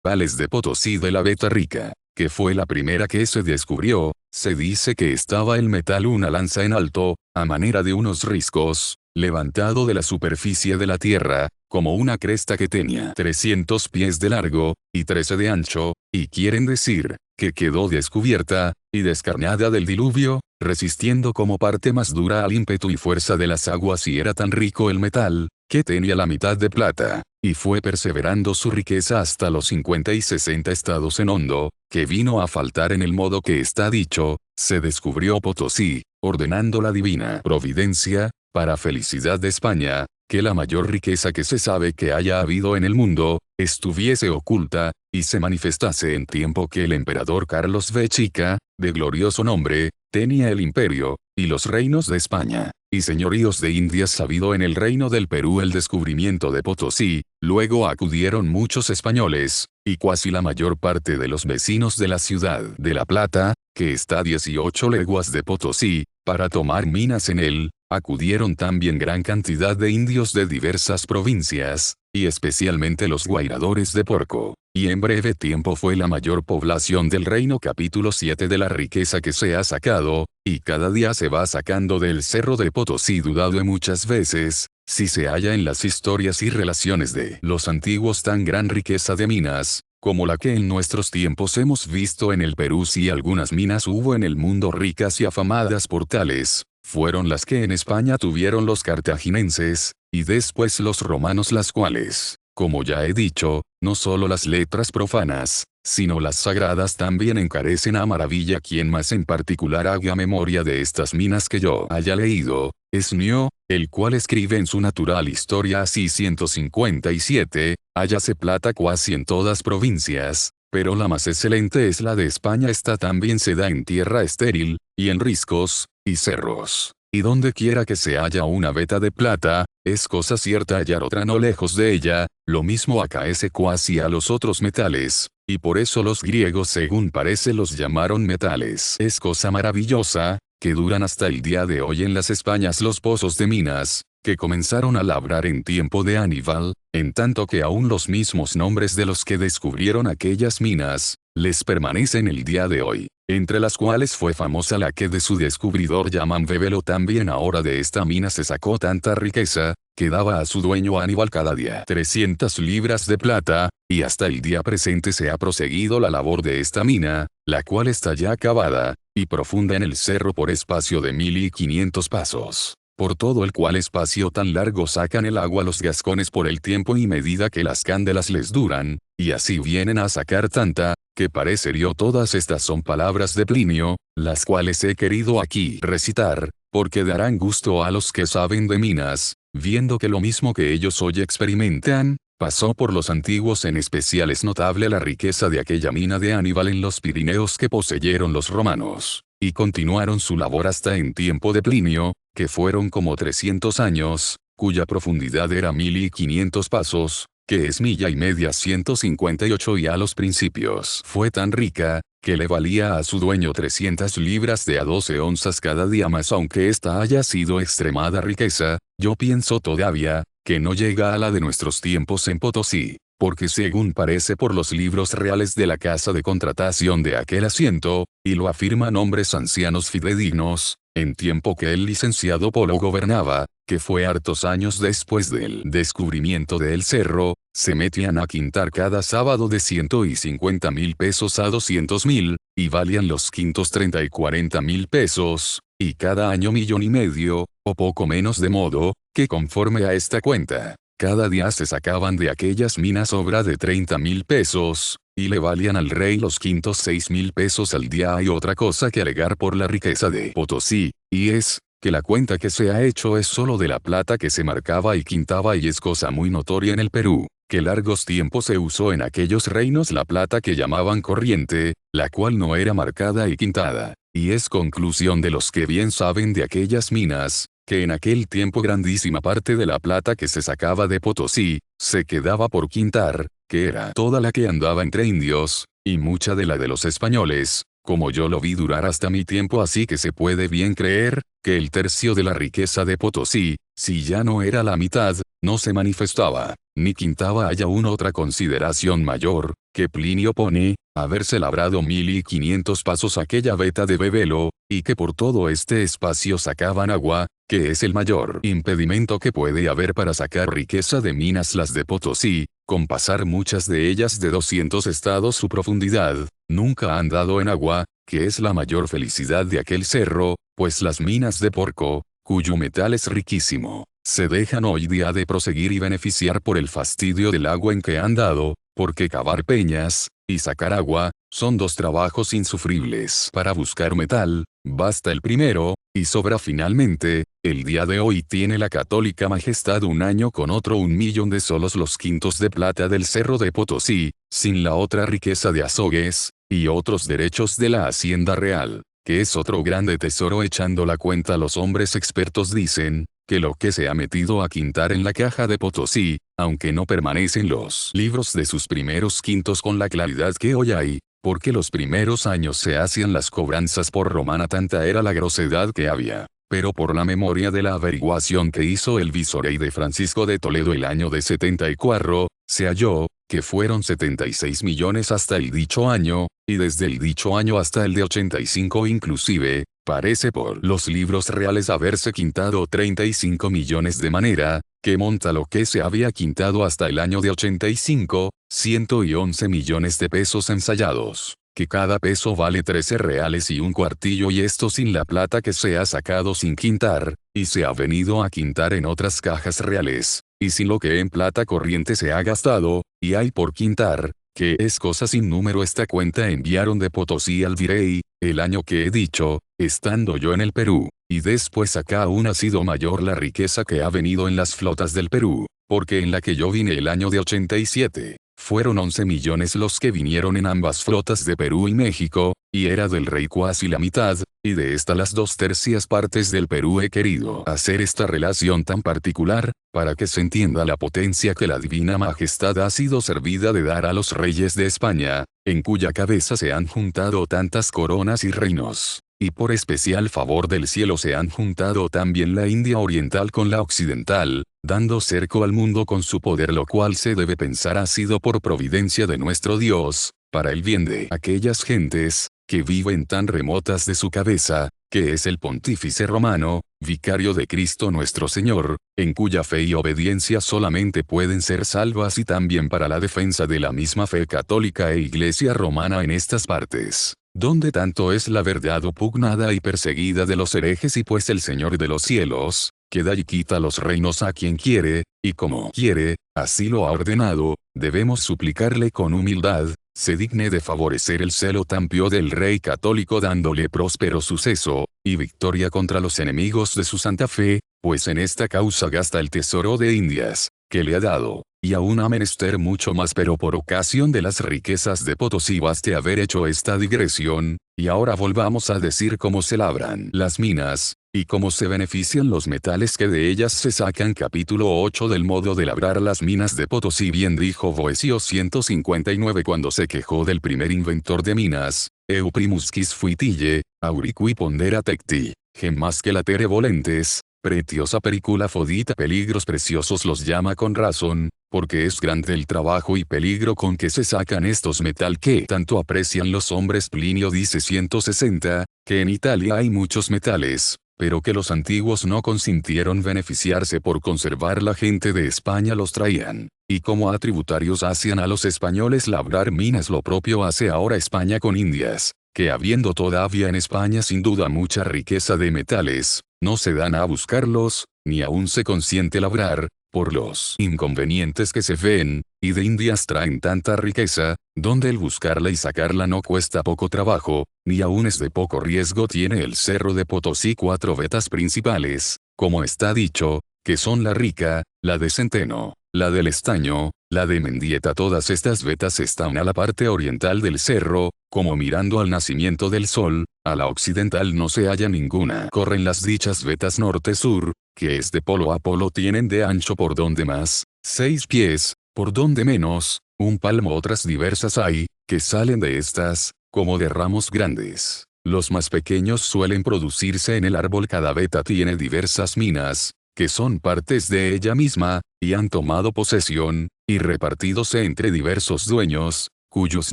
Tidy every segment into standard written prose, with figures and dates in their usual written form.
Vales de Potosí de la Beta Rica, que fue la primera que se descubrió, se dice que estaba el metal una lanza en alto, a manera de unos riscos, levantado de la superficie de la tierra, como una cresta que tenía 300 pies de largo, y 13 de ancho, y quieren decir, que quedó descubierta, y descarnada del diluvio, resistiendo como parte más dura al ímpetu y fuerza de las aguas y era tan rico el metal, que tenía la mitad de plata, y fue perseverando su riqueza hasta los 50 y 60 estados en hondo, que vino a faltar en el modo que está dicho, se descubrió Potosí, ordenando la divina providencia, para felicidad de España, que la mayor riqueza que se sabe que haya habido en el mundo, estuviese oculta, y se manifestase en tiempo que el emperador Carlos V Chica, de glorioso nombre, tenía el imperio, y los reinos de España, y señoríos de Indias sabido en el reino del Perú el descubrimiento de Potosí, luego acudieron muchos españoles, y cuasi la mayor parte de los vecinos de la ciudad de La Plata, que está a 18 leguas de Potosí, para tomar minas en él, acudieron también gran cantidad de indios de diversas provincias, y especialmente los guairadores de Porco, y en breve tiempo fue la mayor población del reino. Capítulo 7 de la riqueza que se ha sacado, y cada día se va sacando del cerro de Potosí dudado muchas veces, si se halla en las historias y relaciones de los antiguos tan gran riqueza de minas, como la que en nuestros tiempos hemos visto en el Perú. Si algunas minas hubo en el mundo ricas y afamadas por tales, fueron las que en España tuvieron los cartaginenses, y después los romanos, las cuales, como ya he dicho, no solo las letras profanas, sino las sagradas también encarecen a maravilla. Quien más en particular haga memoria de estas minas que yo haya leído, es Nio, el cual escribe en su Natural Historia así 157, hállase plata cuasi en todas provincias, pero la más excelente es la de España. Esta también se da en tierra estéril, y en riscos, y cerros, y donde quiera que se halla una veta de plata, es cosa cierta hallar otra no lejos de ella, lo mismo acaece cuasi a los otros metales, y por eso los griegos según parece los llamaron metales. Es cosa maravillosa, que duran hasta el día de hoy en las Españas los pozos de minas, que comenzaron a labrar en tiempo de Aníbal, en tanto que aún los mismos nombres de los que descubrieron aquellas minas, les permanecen el día de hoy, entre las cuales fue famosa la que de su descubridor llaman Bebelo. También ahora de esta mina se sacó tanta riqueza, que daba a su dueño Aníbal cada día 300 libras de plata, y hasta el día presente se ha proseguido la labor de esta mina, la cual está ya acabada, y profunda en el cerro por espacio de 1500 pasos. Por todo el cual espacio tan largo sacan el agua los gascones por el tiempo y medida que las cándelas les duran, y así vienen a sacar tanta, que parecería. Todas estas son palabras de Plinio, las cuales he querido aquí recitar, porque darán gusto a los que saben de minas, viendo que lo mismo que ellos hoy experimentan, pasó por los antiguos. En especial es notable la riqueza de aquella mina de Aníbal en los Pirineos que poseyeron los romanos, y continuaron su labor hasta en tiempo de Plinio, que fueron como 300 años, cuya profundidad era 1500 pasos, que es milla y media 158, y a los principios fue tan rica, que le valía a su dueño 300 libras de a 12 onzas cada día más. Aunque esta haya sido extremada riqueza, yo pienso todavía, que no llega a la de nuestros tiempos en Potosí, porque según parece por los libros reales de la casa de contratación de aquel asiento, y lo afirman hombres ancianos fidedignos, en tiempo que el licenciado Polo gobernaba, que fue hartos años después del descubrimiento del cerro, se metían a quintar cada sábado de 150,000 pesos a 200,000, y valían los quintos 30 y 40,000 pesos, y cada año 1,500,000, o poco menos, de modo, que conforme a esta cuenta, cada día se sacaban de aquellas minas obra de 30,000 pesos, y le valían al rey los quintos 6,000 pesos al día. Hay otra cosa que alegar por la riqueza de Potosí, y es, que la cuenta que se ha hecho es solo de la plata que se marcaba y quintaba, y es cosa muy notoria en el Perú, que largos tiempos se usó en aquellos reinos la plata que llamaban corriente, la cual no era marcada y quintada, y es conclusión de los que bien saben de aquellas minas, que en aquel tiempo grandísima parte de la plata que se sacaba de Potosí, se quedaba por quintar, que era toda la que andaba entre indios, y mucha de la de los españoles, como yo lo vi durar hasta mi tiempo. Así que se puede bien creer, que el tercio de la riqueza de Potosí, si ya no era la mitad, no se manifestaba, ni quintaba haya una otra consideración mayor, que Plinio pone, haberse labrado 1500 pasos aquella veta de Bebelo, y que por todo este espacio sacaban agua, que es el mayor impedimento que puede haber para sacar riqueza de minas las de Potosí, con pasar muchas de ellas de 200 estados su profundidad, nunca han dado en agua, que es la mayor felicidad de aquel cerro, pues las minas de Porco, cuyo metal es riquísimo, se dejan hoy día de proseguir y beneficiar por el fastidio del agua en que han dado, porque cavar peñas, y sacar agua, son dos trabajos insufribles. Para buscar metal, basta el primero, y sobra finalmente, el día de hoy tiene la católica majestad un año con otro 1.000.000 de solos los quintos de plata del cerro de Potosí, sin la otra riqueza de azogues, y otros derechos de la hacienda real, que es otro grande tesoro. Echando la cuenta los hombres expertos dicen, que lo que se ha metido a quintar en la caja de Potosí, aunque no permanecen los libros de sus primeros quintos con la claridad que hoy hay, porque los primeros años se hacían las cobranzas por romana, tanta era la grosedad que había, pero por la memoria de la averiguación que hizo el visorey de Francisco de Toledo el año de 74, se halló, que fueron 76 millones hasta el dicho año, y desde el dicho año hasta el de 85 inclusive, parece por los libros reales haberse quintado 35 millones, de manera, que monta lo que se había quintado hasta el año de 85, 111 millones de pesos ensayados, que cada peso vale 13 reales y un cuartillo, y esto sin la plata que se ha sacado sin quintar, y se ha venido a quintar en otras cajas reales, y sin lo que en plata corriente se ha gastado, y hay por quintar, que es cosa sin número. Esta cuenta enviaron de Potosí al virrey, el año que he dicho, estando yo en el Perú, y después acá aún ha sido mayor la riqueza que ha venido en las flotas del Perú, porque en la que yo vine el año de 87, fueron 11 millones los que vinieron en ambas flotas de Perú y México, y era del rey cuasi la mitad, y de esta las 2/3 partes del Perú. He querido hacer esta relación tan particular, para que se entienda la potencia que la divina majestad ha sido servida de dar a los reyes de España, en cuya cabeza se han juntado tantas coronas y reinos, y por especial favor del cielo se han juntado también la India oriental con la occidental, dando cerco al mundo con su poder, lo cual se debe pensar ha sido por providencia de nuestro Dios, para el bien de aquellas gentes, que viven tan remotas de su cabeza, que es el pontífice romano, vicario de Cristo nuestro Señor, en cuya fe y obediencia solamente pueden ser salvas, y también para la defensa de la misma fe católica e Iglesia romana en estas partes, donde tanto es la verdad opugnada y perseguida de los herejes. Y pues el Señor de los cielos, que da y quita los reinos a quien quiere, y como quiere, así lo ha ordenado, debemos suplicarle con humildad, se digne de favorecer el celo tan pío del rey católico, dándole próspero suceso, y victoria contra los enemigos de su santa fe, pues en esta causa gasta el tesoro de Indias, que le ha dado, y aún ha menester mucho más. Pero por ocasión de las riquezas de Potosí baste haber hecho esta digresión, y ahora volvamos a decir cómo se labran las minas, y cómo se benefician los metales que de ellas se sacan. Capítulo 8 del modo de labrar las minas de Potosí. Bien dijo Boecio 159 cuando se quejó del primer inventor de minas, Eu primus quis fuitille, auriqui pondera tecti, gemas que latere volentes, pretiosa pericula fodita. Peligros preciosos los llama con razón, porque es grande el trabajo y peligro con que se sacan estos metal que tanto aprecian los hombres. Plinio dice 160, que en Italia hay muchos metales, pero que los antiguos no consintieron beneficiarse por conservar. La gente de España los traían, y como a tributarios hacían a los españoles labrar minas. Lo propio hace ahora España con Indias, que habiendo todavía en España sin duda mucha riqueza de metales, no se dan a buscarlos, ni aún se consiente labrar, por los inconvenientes que se ven, y de Indias traen tanta riqueza, donde el buscarla y sacarla no cuesta poco trabajo, ni aún es de poco riesgo. Tiene el cerro de Potosí 4 vetas principales, como está dicho, que son la Rica, la de Centeno, la del Estaño, la de Mendieta. Todas estas vetas están a la parte oriental del cerro, como mirando al nacimiento del sol, a la occidental no se halla ninguna. Corren las dichas vetas norte-sur, que es de polo a polo. Tienen de ancho por donde más, 6 pies, por donde menos, un palmo. Otras diversas hay, que salen de estas, como de ramos grandes. Los más pequeños suelen producirse en el árbol. Cada veta tiene diversas minas, que son partes de ella misma, y han tomado posesión, y repartídose entre diversos dueños, cuyos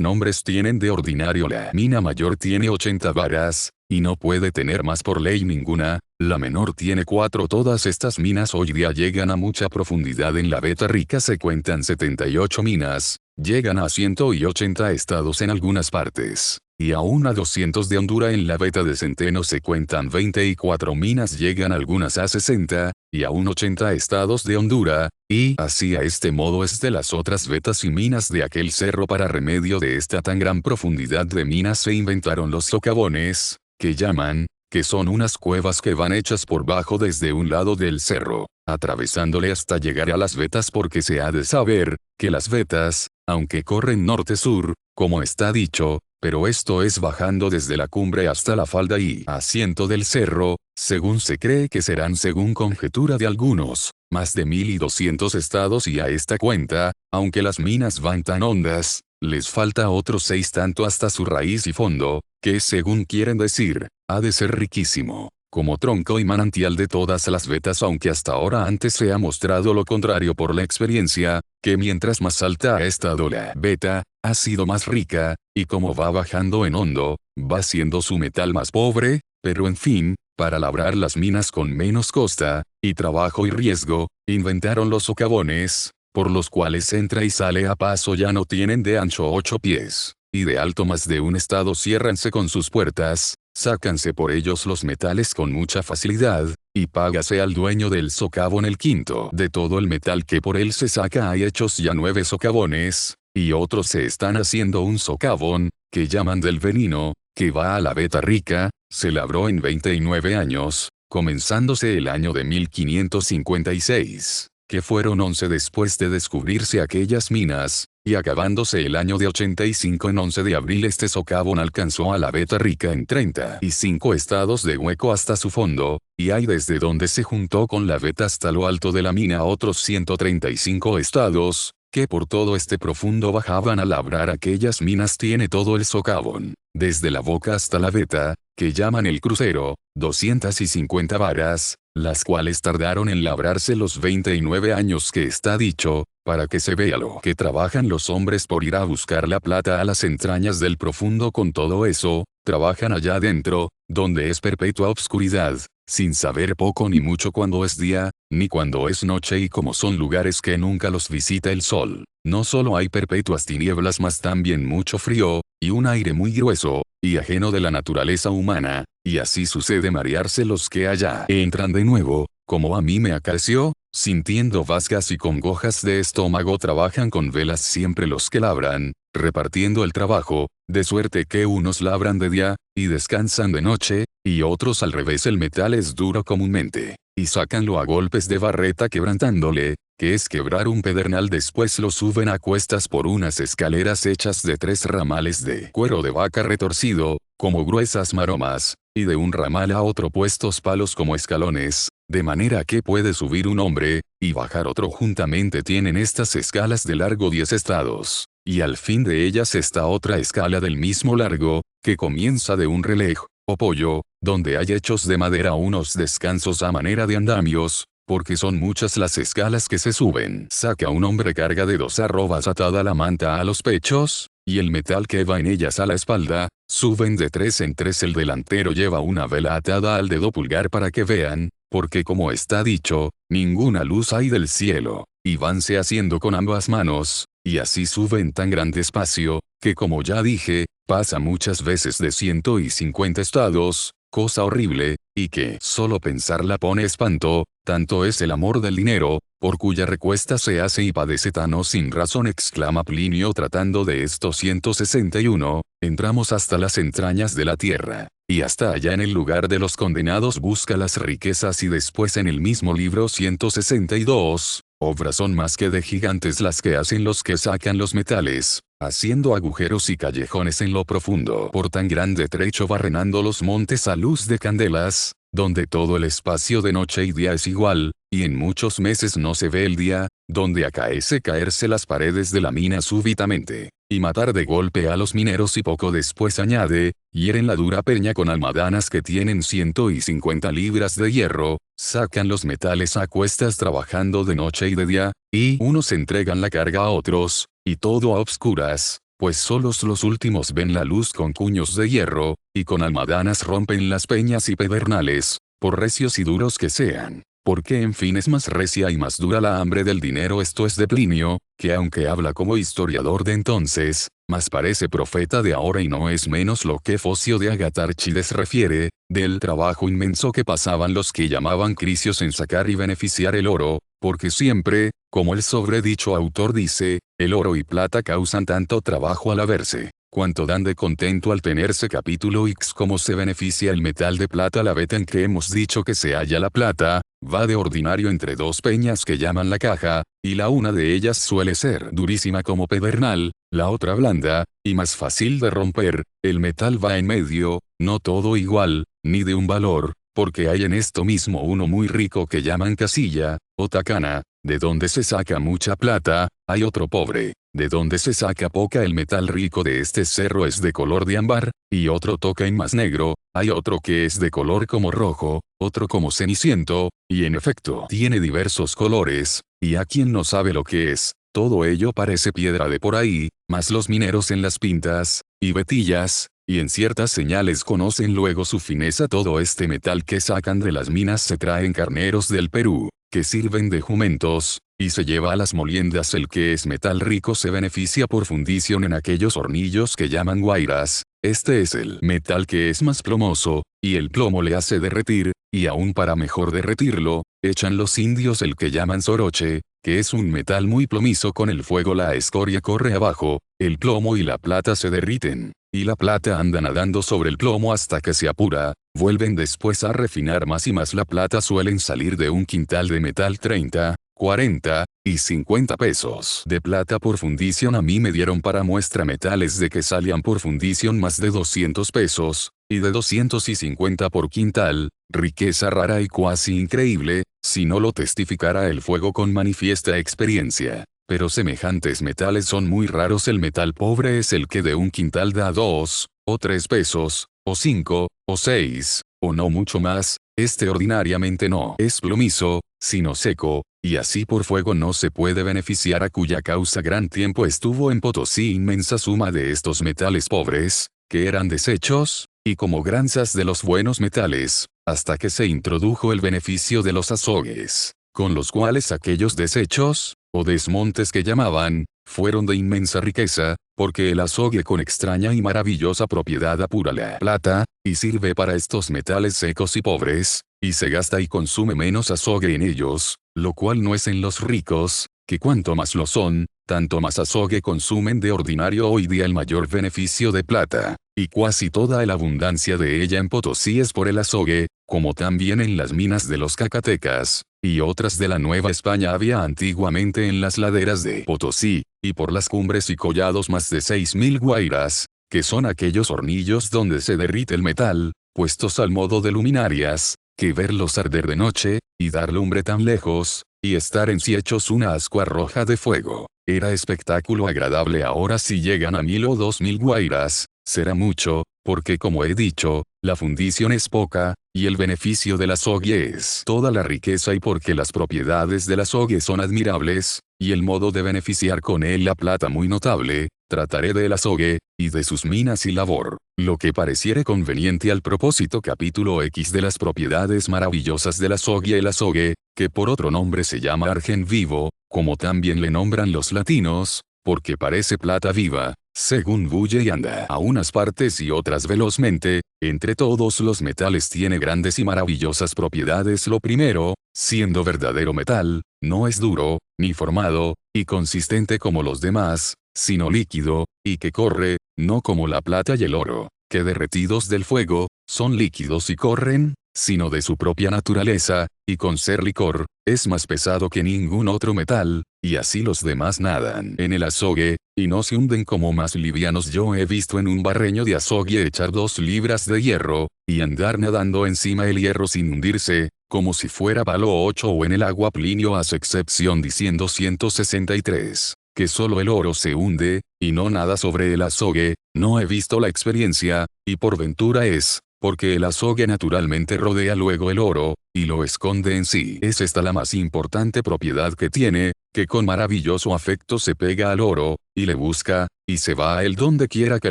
nombres tienen de ordinario la mina mayor tiene 80 varas, y no puede tener más por ley ninguna, la menor tiene 4. Todas estas minas hoy día llegan a mucha profundidad. En la Beta Rica se cuentan 78 minas, llegan a 180 estados en algunas partes, y aún a 200 de hondura. En la Beta de Centeno se cuentan 24 minas, llegan algunas a 60, y aún 80 estados de Honduras, y así a este modo es de las otras vetas y minas de aquel cerro. Para remedio de esta tan gran profundidad de minas se inventaron los socavones, que llaman, que son unas cuevas que van hechas por bajo desde un lado del cerro, atravesándole hasta llegar a las vetas, porque se ha de saber, que las vetas, aunque corren norte-sur, como está dicho, pero esto es bajando desde la cumbre hasta la falda y asiento del cerro, según se cree que serán, según conjetura de algunos, más de 1200 estados, y a esta cuenta, aunque las minas van tan hondas, les falta otros 6 tanto hasta su raíz y fondo, que según quieren decir, ha de ser riquísimo, como tronco y manantial de todas las vetas, aunque hasta ahora antes se ha mostrado lo contrario por la experiencia, que mientras más alta ha estado la veta, ha sido más rica, y como va bajando en hondo, va siendo su metal más pobre, pero en fin, para labrar las minas con menos costa, y trabajo y riesgo, inventaron los socavones, por los cuales entra y sale a paso llano. Tienen de ancho 8 pies, y de alto más de un estado. Ciérranse con sus puertas, sácanse por ellos los metales con mucha facilidad, y págase al dueño del socavón el quinto de todo el metal que por él se saca. Hay hechos ya 9 socavones, y otros se están haciendo un socavón, que llaman del Venino, que va a la Beta Rica, se labró en 29 años, comenzándose el año de 1556. Que fueron 11 después de descubrirse aquellas minas, y acabándose el año de 85. En 11 de abril este socavón alcanzó a la Beta Rica en 35 estados de hueco hasta su fondo, y hay desde donde se juntó con la Beta hasta lo alto de la mina otros 135 estados, que por todo este profundo bajaban a labrar aquellas minas. Tiene todo el socavón, desde la boca hasta la Beta, que llaman el crucero, 250 varas, las cuales tardaron en labrarse los 29 años que está dicho, para que se vea lo que trabajan los hombres por ir a buscar la plata a las entrañas del profundo. Con todo eso, trabajan allá adentro, donde es perpetua obscuridad, sin saber poco ni mucho cuando es día, ni cuando es noche, y como son lugares que nunca los visita el sol, no solo hay perpetuas tinieblas, mas también mucho frío, y un aire muy grueso, y ajeno de la naturaleza humana, y así sucede marearse los que allá entran de nuevo, como a mí me acaeció, sintiendo vascas y congojas de estómago. Trabajan con velas siempre los que labran, repartiendo el trabajo, de suerte que unos labran de día, y descansan de noche, y otros al revés. El metal es duro comúnmente, y sácanlo a golpes de barreta quebrantándole, que es quebrar un pedernal. Después lo suben a cuestas por unas escaleras hechas de 3 ramales de cuero de vaca retorcido, como gruesas maromas, y de un ramal a otro puestos palos como escalones, de manera que puede subir un hombre, y bajar otro. Juntamente tienen estas escalas de largo 10 estados, y al fin de ellas está otra escala del mismo largo, que comienza de un relej, o pollo, donde hay hechos de madera unos descansos a manera de andamios, porque son muchas las escalas que se suben. Saca un hombre carga de 2 arrobas atada la manta a los pechos, y el metal que va en ellas a la espalda, suben de 3 en 3. El delantero lleva una vela atada al dedo pulgar para que vean, porque como está dicho, ninguna luz hay del cielo, y vanse haciendo con ambas manos, y así suben tan grande espacio, que como ya dije, pasa muchas veces de 150 estados, cosa horrible, y que solo pensarla pone espanto. Tanto es el amor del dinero, por cuya recuesta se hace y padece Tano sin razón, exclama Plinio tratando de esto. 161, entramos hasta las entrañas de la tierra, y hasta allá en el lugar de los condenados busca las riquezas. Y después en el mismo libro 162, obras son más que de gigantes las que hacen los que sacan los metales, haciendo agujeros y callejones en lo profundo por tan grande trecho, barrenando los montes a luz de candelas, donde todo el espacio de noche y día es igual, y en muchos meses no se ve el día, donde acaece caerse las paredes de la mina súbitamente, y matar de golpe a los mineros. Y poco después añade, hieren la dura peña con almadanas que tienen 150 libras de hierro, sacan los metales a cuestas trabajando de noche y de día, y unos entregan la carga a otros, y todo a obscuras, pues solos los últimos ven la luz con cuños de hierro, y con almadanas rompen las peñas y pedernales, por recios y duros que sean. Porque en fin es más recia y más dura la hambre del dinero. Esto es de Plinio, que aunque habla como historiador de entonces, mas parece profeta de ahora y no es menos lo que Focio de Agatarchides refiere, del trabajo inmenso que pasaban los que llamaban cricios en sacar y beneficiar el oro, porque siempre, como el sobredicho autor dice, el oro y plata causan tanto trabajo al haberse, cuanto dan de contento al tenerse. Capítulo X. Cómo se beneficia el metal de plata. La veta en que hemos dicho que se halla la plata, va de ordinario entre dos peñas que llaman la caja, y la una de ellas suele ser durísima como pedernal, la otra blanda, y más fácil de romper. El metal va en medio, no todo igual, ni de un valor, porque hay en esto mismo uno muy rico que llaman casilla, o tacana, de donde se saca mucha plata, hay otro pobre, de donde se saca poca. El metal rico de este cerro es de color de ámbar, y otro toca en más negro, hay otro que es de color como rojo, otro como ceniciento, y en efecto tiene diversos colores, y a quien no sabe lo que es, todo ello parece piedra de por ahí, mas los mineros en las pintas, y vetillas, y en ciertas señales conocen luego su fineza. Todo este metal que sacan de las minas se trae en carneros del Perú, que sirven de jumentos, y se lleva a las moliendas. El que es metal rico se beneficia por fundición en aquellos hornillos que llaman guairas. Este es el metal que es más plomoso, y el plomo le hace derretir, y aún para mejor derretirlo, echan los indios el que llaman soroche, que es un metal muy plomizo. Con el fuego la escoria corre abajo, el plomo y la plata se derriten, y la plata anda nadando sobre el plomo hasta que se apura, vuelven después a refinar más y más la plata. Suelen salir de un quintal de metal 30, 40 y 50 pesos de plata por fundición. A mí me dieron para muestra metales de que salían por fundición más de 200 pesos, y de 250 por quintal, riqueza rara y cuasi increíble, si no lo testificara el fuego con manifiesta experiencia. Pero semejantes metales son muy raros. El metal pobre es el que de un quintal da 2, o 3 pesos, o 5, o 6, o no mucho más. Este ordinariamente no es plomizo, sino seco, y así por fuego no se puede beneficiar. A cuya causa gran tiempo estuvo en Potosí inmensa suma de estos metales pobres, que eran desechos, y como granzas de los buenos metales, hasta que se introdujo el beneficio de los azogues, con los cuales aquellos desechos, o desmontes que llamaban, fueron de inmensa riqueza, porque el azogue con extraña y maravillosa propiedad apura la plata, y sirve para estos metales secos y pobres, y se gasta y consume menos azogue en ellos, lo cual no es en los ricos, que cuanto más lo son, tanto más azogue consumen. De ordinario hoy día el mayor beneficio de plata, y casi toda la abundancia de ella en Potosí es por el azogue, como también en las minas de los Zacatecas, y otras de la Nueva España había antiguamente en las laderas de Potosí, y por las cumbres y collados más de 6.000 guairas, que son aquellos hornillos donde se derrite el metal, puestos al modo de luminarias, que verlos arder de noche, y dar lumbre tan lejos, y estar en sí hechos una ascua roja de fuego, era espectáculo agradable. Ahora si llegan a 1.000 o 2.000 guairas, será mucho, porque como he dicho, la fundición es poca, y el beneficio del azogue es toda la riqueza. Y porque las propiedades del azogue son admirables, y el modo de beneficiar con él la plata muy notable, trataré del azogue, y de sus minas y labor, lo que pareciere conveniente al propósito. Capítulo X de las propiedades maravillosas del azogue. El azogue, que por otro nombre se llama argen vivo, como también le nombran los latinos, porque parece plata viva, según bulle y anda a unas partes y otras velozmente, entre todos los metales tiene grandes y maravillosas propiedades. Lo primero, siendo verdadero metal, no es duro, ni formado, y consistente como los demás, sino líquido, y que corre, no como la plata y el oro, que derretidos del fuego, son líquidos y corren, sino de su propia naturaleza, y con ser licor, es más pesado que ningún otro metal, y así los demás nadan en el azogue, y no se hunden como más livianos. Yo he visto en un barreño de azogue echar 2 libras de hierro, y andar nadando encima el hierro sin hundirse, como si fuera palo 8. O en el agua Plinio hace excepción diciendo 163, que solo el oro se hunde, y no nada sobre el azogue, no he visto la experiencia, y por ventura es, porque el azogue naturalmente rodea luego el oro, y lo esconde en sí. Es esta la más importante propiedad que tiene, que con maravilloso afecto se pega al oro, y le busca, y se va a él donde quiera que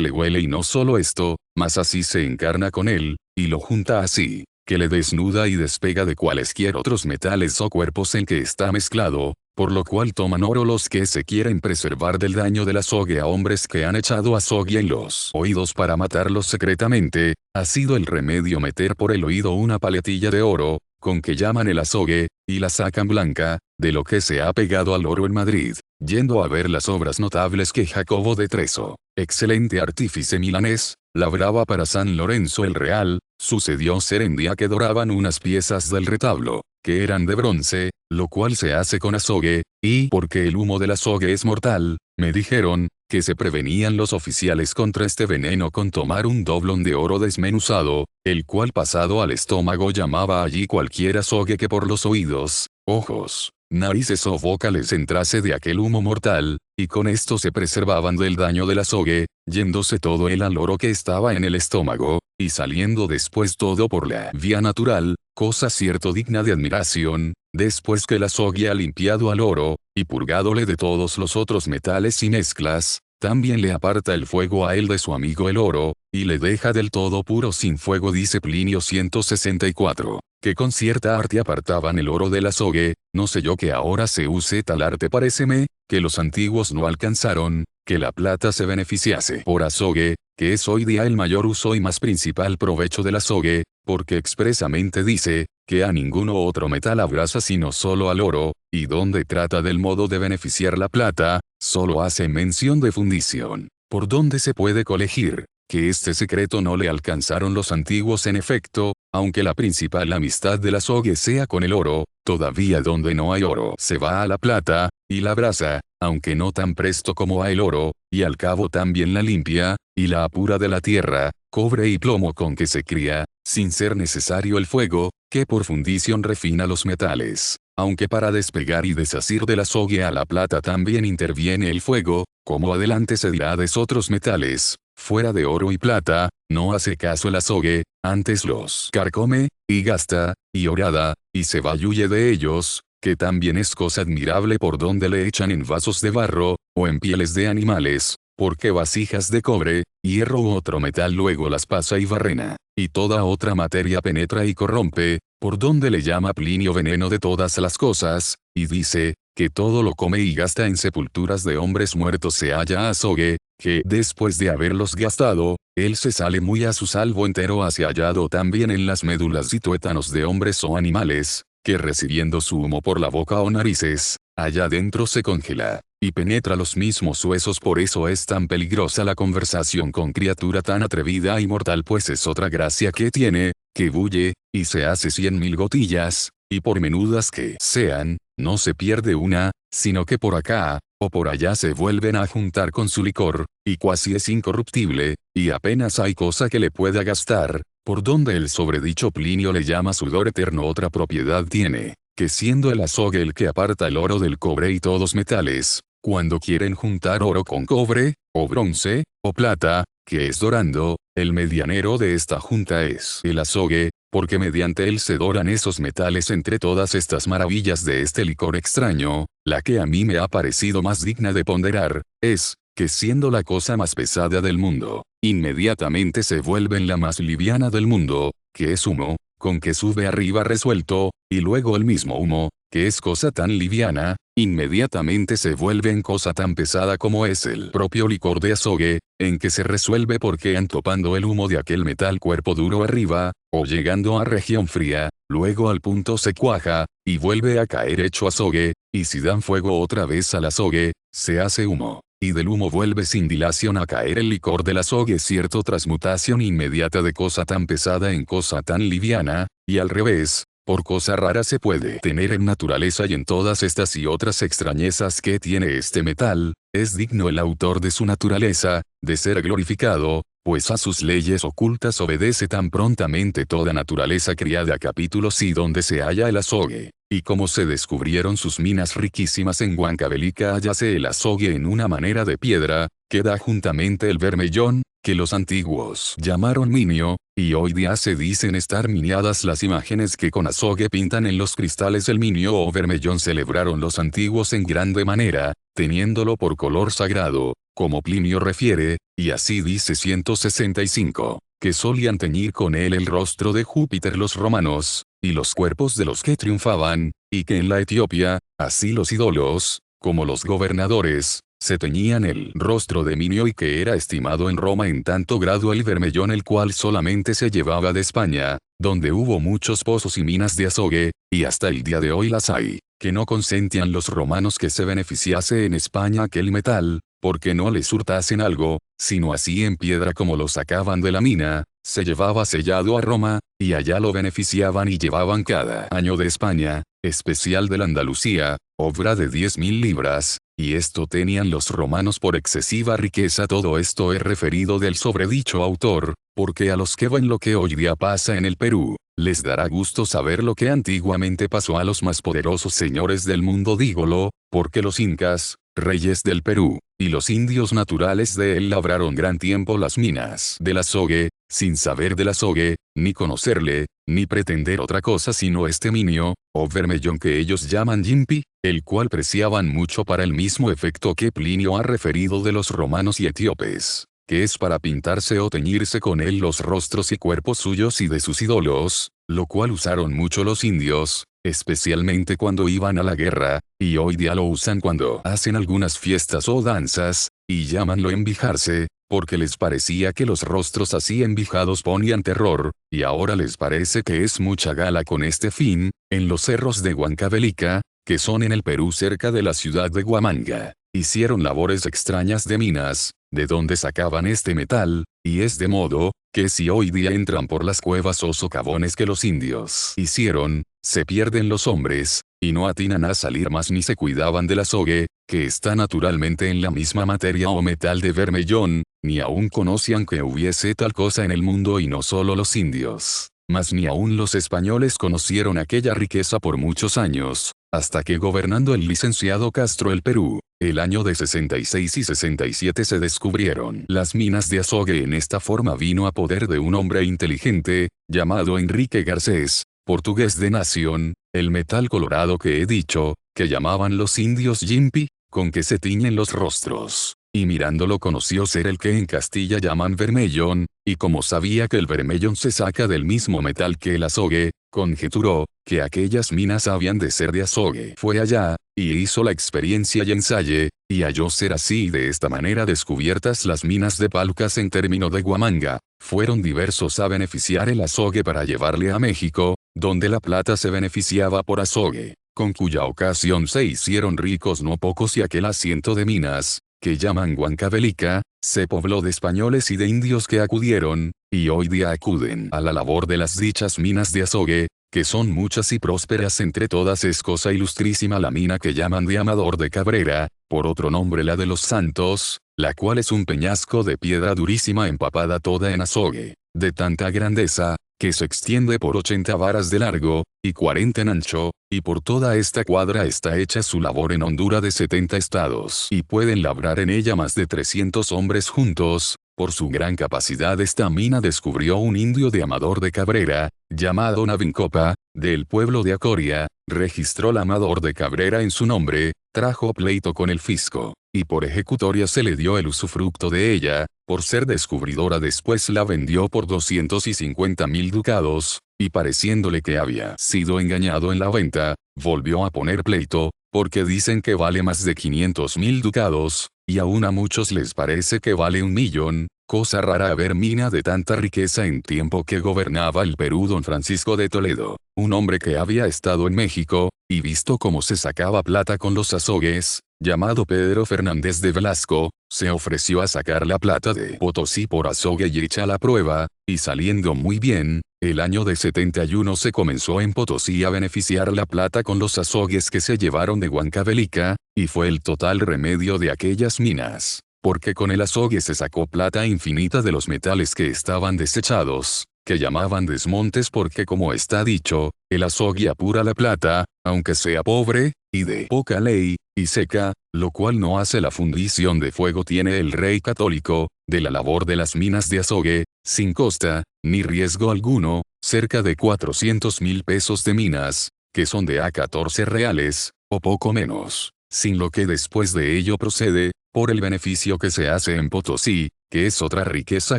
le huele, y no solo esto, mas así se encarna con él, y lo junta así, que le desnuda y despega de cualesquier otros metales o cuerpos en que está mezclado, por lo cual toman oro los que se quieren preservar del daño del azogue a hombres que han echado azogue en los oídos para matarlos secretamente. Ha sido el remedio meter por el oído una paletilla de oro, con que llaman el azogue, y la sacan blanca, de lo que se ha pegado al oro en Madrid, yendo a ver las obras notables que Jacobo de Treso, excelente artífice milanés, labraba para San Lorenzo el Real. Sucedió ser en día que doraban unas piezas del retablo, que eran de bronce, lo cual se hace con azogue, y porque el humo del azogue es mortal, me dijeron, que se prevenían los oficiales contra este veneno con tomar un doblón de oro desmenuzado, el cual pasado al estómago llamaba allí cualquier azogue que por los oídos, ojos, narices o boca les entrase de aquel humo mortal, y con esto se preservaban del daño del azogue, yéndose todo el al oro que estaba en el estómago, y saliendo después todo por la vía natural, cosa cierto digna de admiración, después que el azogue ha limpiado al oro, y purgádole de todos los otros metales y mezclas, también le aparta el fuego a él de su amigo el oro, y le deja del todo puro sin fuego, dice Plinio 164, que con cierta arte apartaban el oro del azogue. No sé yo que ahora se use tal arte, paréceme, que los antiguos no alcanzaron, que la plata se beneficiase por azogue, que es hoy día el mayor uso y más principal provecho del azogue, porque expresamente dice, que a ninguno otro metal abraza sino solo al oro, y donde trata del modo de beneficiar la plata, solo hace mención de fundición, por donde se puede colegir, que este secreto no le alcanzaron los antiguos en efecto, aunque la principal amistad del azogue sea con el oro, todavía donde no hay oro se va a la plata, y la abrasa, aunque no tan presto como a el oro, y al cabo también la limpia, y la apura de la tierra, cobre y plomo con que se cría, sin ser necesario el fuego, que por fundición refina los metales. Aunque para despegar y desasir del azogue a la plata también interviene el fuego, como adelante se dirá de otros metales, fuera de oro y plata, no hace caso el azogue, antes los carcome, y gasta, y horada, y se va y huye de ellos, que también es cosa admirable por donde le echan en vasos de barro, o en pieles de animales, porque vasijas de cobre, hierro u otro metal luego las pasa y barrena, y toda otra materia penetra y corrompe, por donde le llama Plinio veneno de todas las cosas, y dice, que todo lo come y gasta en sepulturas de hombres muertos se halla azogue, que después de haberlos gastado, él se sale muy a su salvo entero hacia hallado también en las médulas y tuétanos de hombres o animales, que recibiendo su humo por la boca o narices, allá dentro se congela, y penetra los mismos huesos. Por eso es tan peligrosa la conversación con criatura tan atrevida y mortal, pues es otra gracia que tiene, que bulle, y se hace 100.000 gotillas, y por menudas que sean, no se pierde una, sino que por acá, o por allá se vuelven a juntar con su licor, y cuasi es incorruptible, y apenas hay cosa que le pueda gastar, por donde el sobredicho Plinio le llama sudor eterno. Otra propiedad tiene, que siendo el azogue el que aparta el oro del cobre y todos metales, cuando quieren juntar oro con cobre, o bronce, o plata, que es dorando, el medianero de esta junta es el azogue, porque mediante él se doran esos metales. Entre todas estas maravillas de este licor extraño, la que a mí me ha parecido más digna de ponderar, es, que siendo la cosa más pesada del mundo, inmediatamente se vuelve en la más liviana del mundo, que es humo, con que sube arriba resuelto, y luego el mismo humo, que es cosa tan liviana, inmediatamente se vuelve en cosa tan pesada como es el propio licor de azogue, en que se resuelve porque antopando el humo de aquel metal cuerpo duro arriba, o llegando a región fría, luego al punto se cuaja, y vuelve a caer hecho azogue, y si dan fuego otra vez al azogue, se hace humo, y del humo vuelve sin dilación a caer el licor del azogue. Cierto transmutación inmediata de cosa tan pesada en cosa tan liviana, y al revés, por cosa rara se puede tener en naturaleza. Y en todas estas y otras extrañezas que tiene este metal, es digno el autor de su naturaleza, de ser glorificado, pues a sus leyes ocultas obedece tan prontamente toda naturaleza criada. Capítulo sí. Donde se halla el azogue, y como se descubrieron sus minas riquísimas en Huancavelica, hállase el azogue en una manera de piedra, que da juntamente el bermellón, que los antiguos llamaron minio, y hoy día se dicen estar miniadas las imágenes que con azogue pintan en los cristales el minio o vermellón celebraron los antiguos en grande manera, teniéndolo por color sagrado, como Plinio refiere, y así dice 165, que solían teñir con él el rostro de Júpiter los romanos, y los cuerpos de los que triunfaban, y que en la Etiopía, así los ídolos, como los gobernadores, se teñían el rostro de minio y que era estimado en Roma en tanto grado el vermellón el cual solamente se llevaba de España, donde hubo muchos pozos y minas de azogue, y hasta el día de hoy las hay, que no consentían los romanos que se beneficiase en España aquel metal, porque no les hurtasen algo, sino así en piedra como lo sacaban de la mina, se llevaba sellado a Roma, y allá lo beneficiaban y llevaban cada año de España, especial de la Andalucía, obra de 10.000 libras, y esto tenían los romanos por excesiva riqueza. Todo esto es referido del sobredicho autor, porque a los que ven lo que hoy día pasa en el Perú, les dará gusto saber lo que antiguamente pasó a los más poderosos señores del mundo, dígolo, porque los incas, reyes del Perú, y los indios naturales de él labraron gran tiempo las minas del azogue, sin saber del azogue, ni conocerle, ni pretender otra cosa sino este minio, o vermellón que ellos llaman yimpi, el cual preciaban mucho para el mismo efecto que Plinio ha referido de los romanos y etíopes, que es para pintarse o teñirse con él los rostros y cuerpos suyos y de sus ídolos, lo cual usaron mucho los indios, especialmente cuando iban a la guerra, y hoy día lo usan cuando hacen algunas fiestas o danzas, y llamanlo envijarse, porque les parecía que los rostros así envijados ponían terror, y ahora les parece que es mucha gala con este fin. En los cerros de Huancavelica, que son en el Perú cerca de la ciudad de Huamanga, hicieron labores extrañas de minas, de donde sacaban este metal, y es de modo, que si hoy día entran por las cuevas o socavones que los indios hicieron, se pierden los hombres, y no atinan a salir más ni se cuidaban del azogue, que está naturalmente en la misma materia o metal de vermellón, ni aún conocían que hubiese tal cosa en el mundo y no solo los indios, mas ni aún los españoles conocieron aquella riqueza por muchos años, hasta que gobernando el licenciado Castro el Perú, el año de 66 y 67 se descubrieron las minas de azogue. En esta forma vino a poder de un hombre inteligente, llamado Enrique Garcés, portugués de nación, el metal colorado que he dicho, que llamaban los indios yimpi, con que se tiñen los rostros, y mirándolo conoció ser el que en Castilla llaman vermellón, y como sabía que el vermellón se saca del mismo metal que el azogue, conjeturó, que aquellas minas habían de ser de azogue. Fue allá, y hizo la experiencia y ensaye, y halló ser así y de esta manera descubiertas las minas de Palcas en término de Huamanga, fueron diversos a beneficiar el azogue para llevarle a México, donde la plata se beneficiaba por azogue, con cuya ocasión se hicieron ricos no pocos y aquel asiento de minas, que llaman Huancavelica, se pobló de españoles y de indios que acudieron, y hoy día acuden a la labor de las dichas minas de azogue, que son muchas y prósperas. Entre todas es cosa ilustrísima la mina que llaman de Amador de Cabrera, por otro nombre la de los Santos, la cual es un peñasco de piedra durísima empapada toda en azogue, de tanta grandeza, que se extiende por 80 varas de largo, y 40 en ancho, y por toda esta cuadra está hecha su labor en hondura de 70 estados, y pueden labrar en ella más de 300 hombres juntos. Por su gran capacidad esta mina descubrió un indio de Amador de Cabrera, llamado Navincopa, del pueblo de Acoria, registró la Amador de Cabrera en su nombre, trajo pleito con el fisco, y por ejecutoria se le dio el usufructo de ella, por ser descubridora después la vendió por 250.000 ducados, y pareciéndole que había sido engañado en la venta, volvió a poner pleito, porque dicen que vale más de 500.000 ducados, y aún a muchos les parece que vale 1.000.000, cosa rara haber mina de tanta riqueza en tiempo que gobernaba el Perú don Francisco de Toledo, un hombre que había estado en México, y visto cómo se sacaba plata con los azogues, llamado Pedro Fernández de Velasco, se ofreció a sacar la plata de Potosí por azogue y echa la prueba, y saliendo muy bien, el año de 71 se comenzó en Potosí a beneficiar la plata con los azogues que se llevaron de Huancavelica, y fue el total remedio de aquellas minas, porque con el azogue se sacó plata infinita de los metales que estaban desechados, que llamaban desmontes porque como está dicho, el azogue apura la plata, aunque sea pobre, y de poca ley, y seca, lo cual no hace la fundición de fuego tiene el rey católico, de la labor de las minas de azogue, sin costa, ni riesgo alguno, cerca de 400.000 pesos de minas, que son de a 14 reales, o poco menos, sin lo que después de ello procede, por el beneficio que se hace en Potosí, que es otra riqueza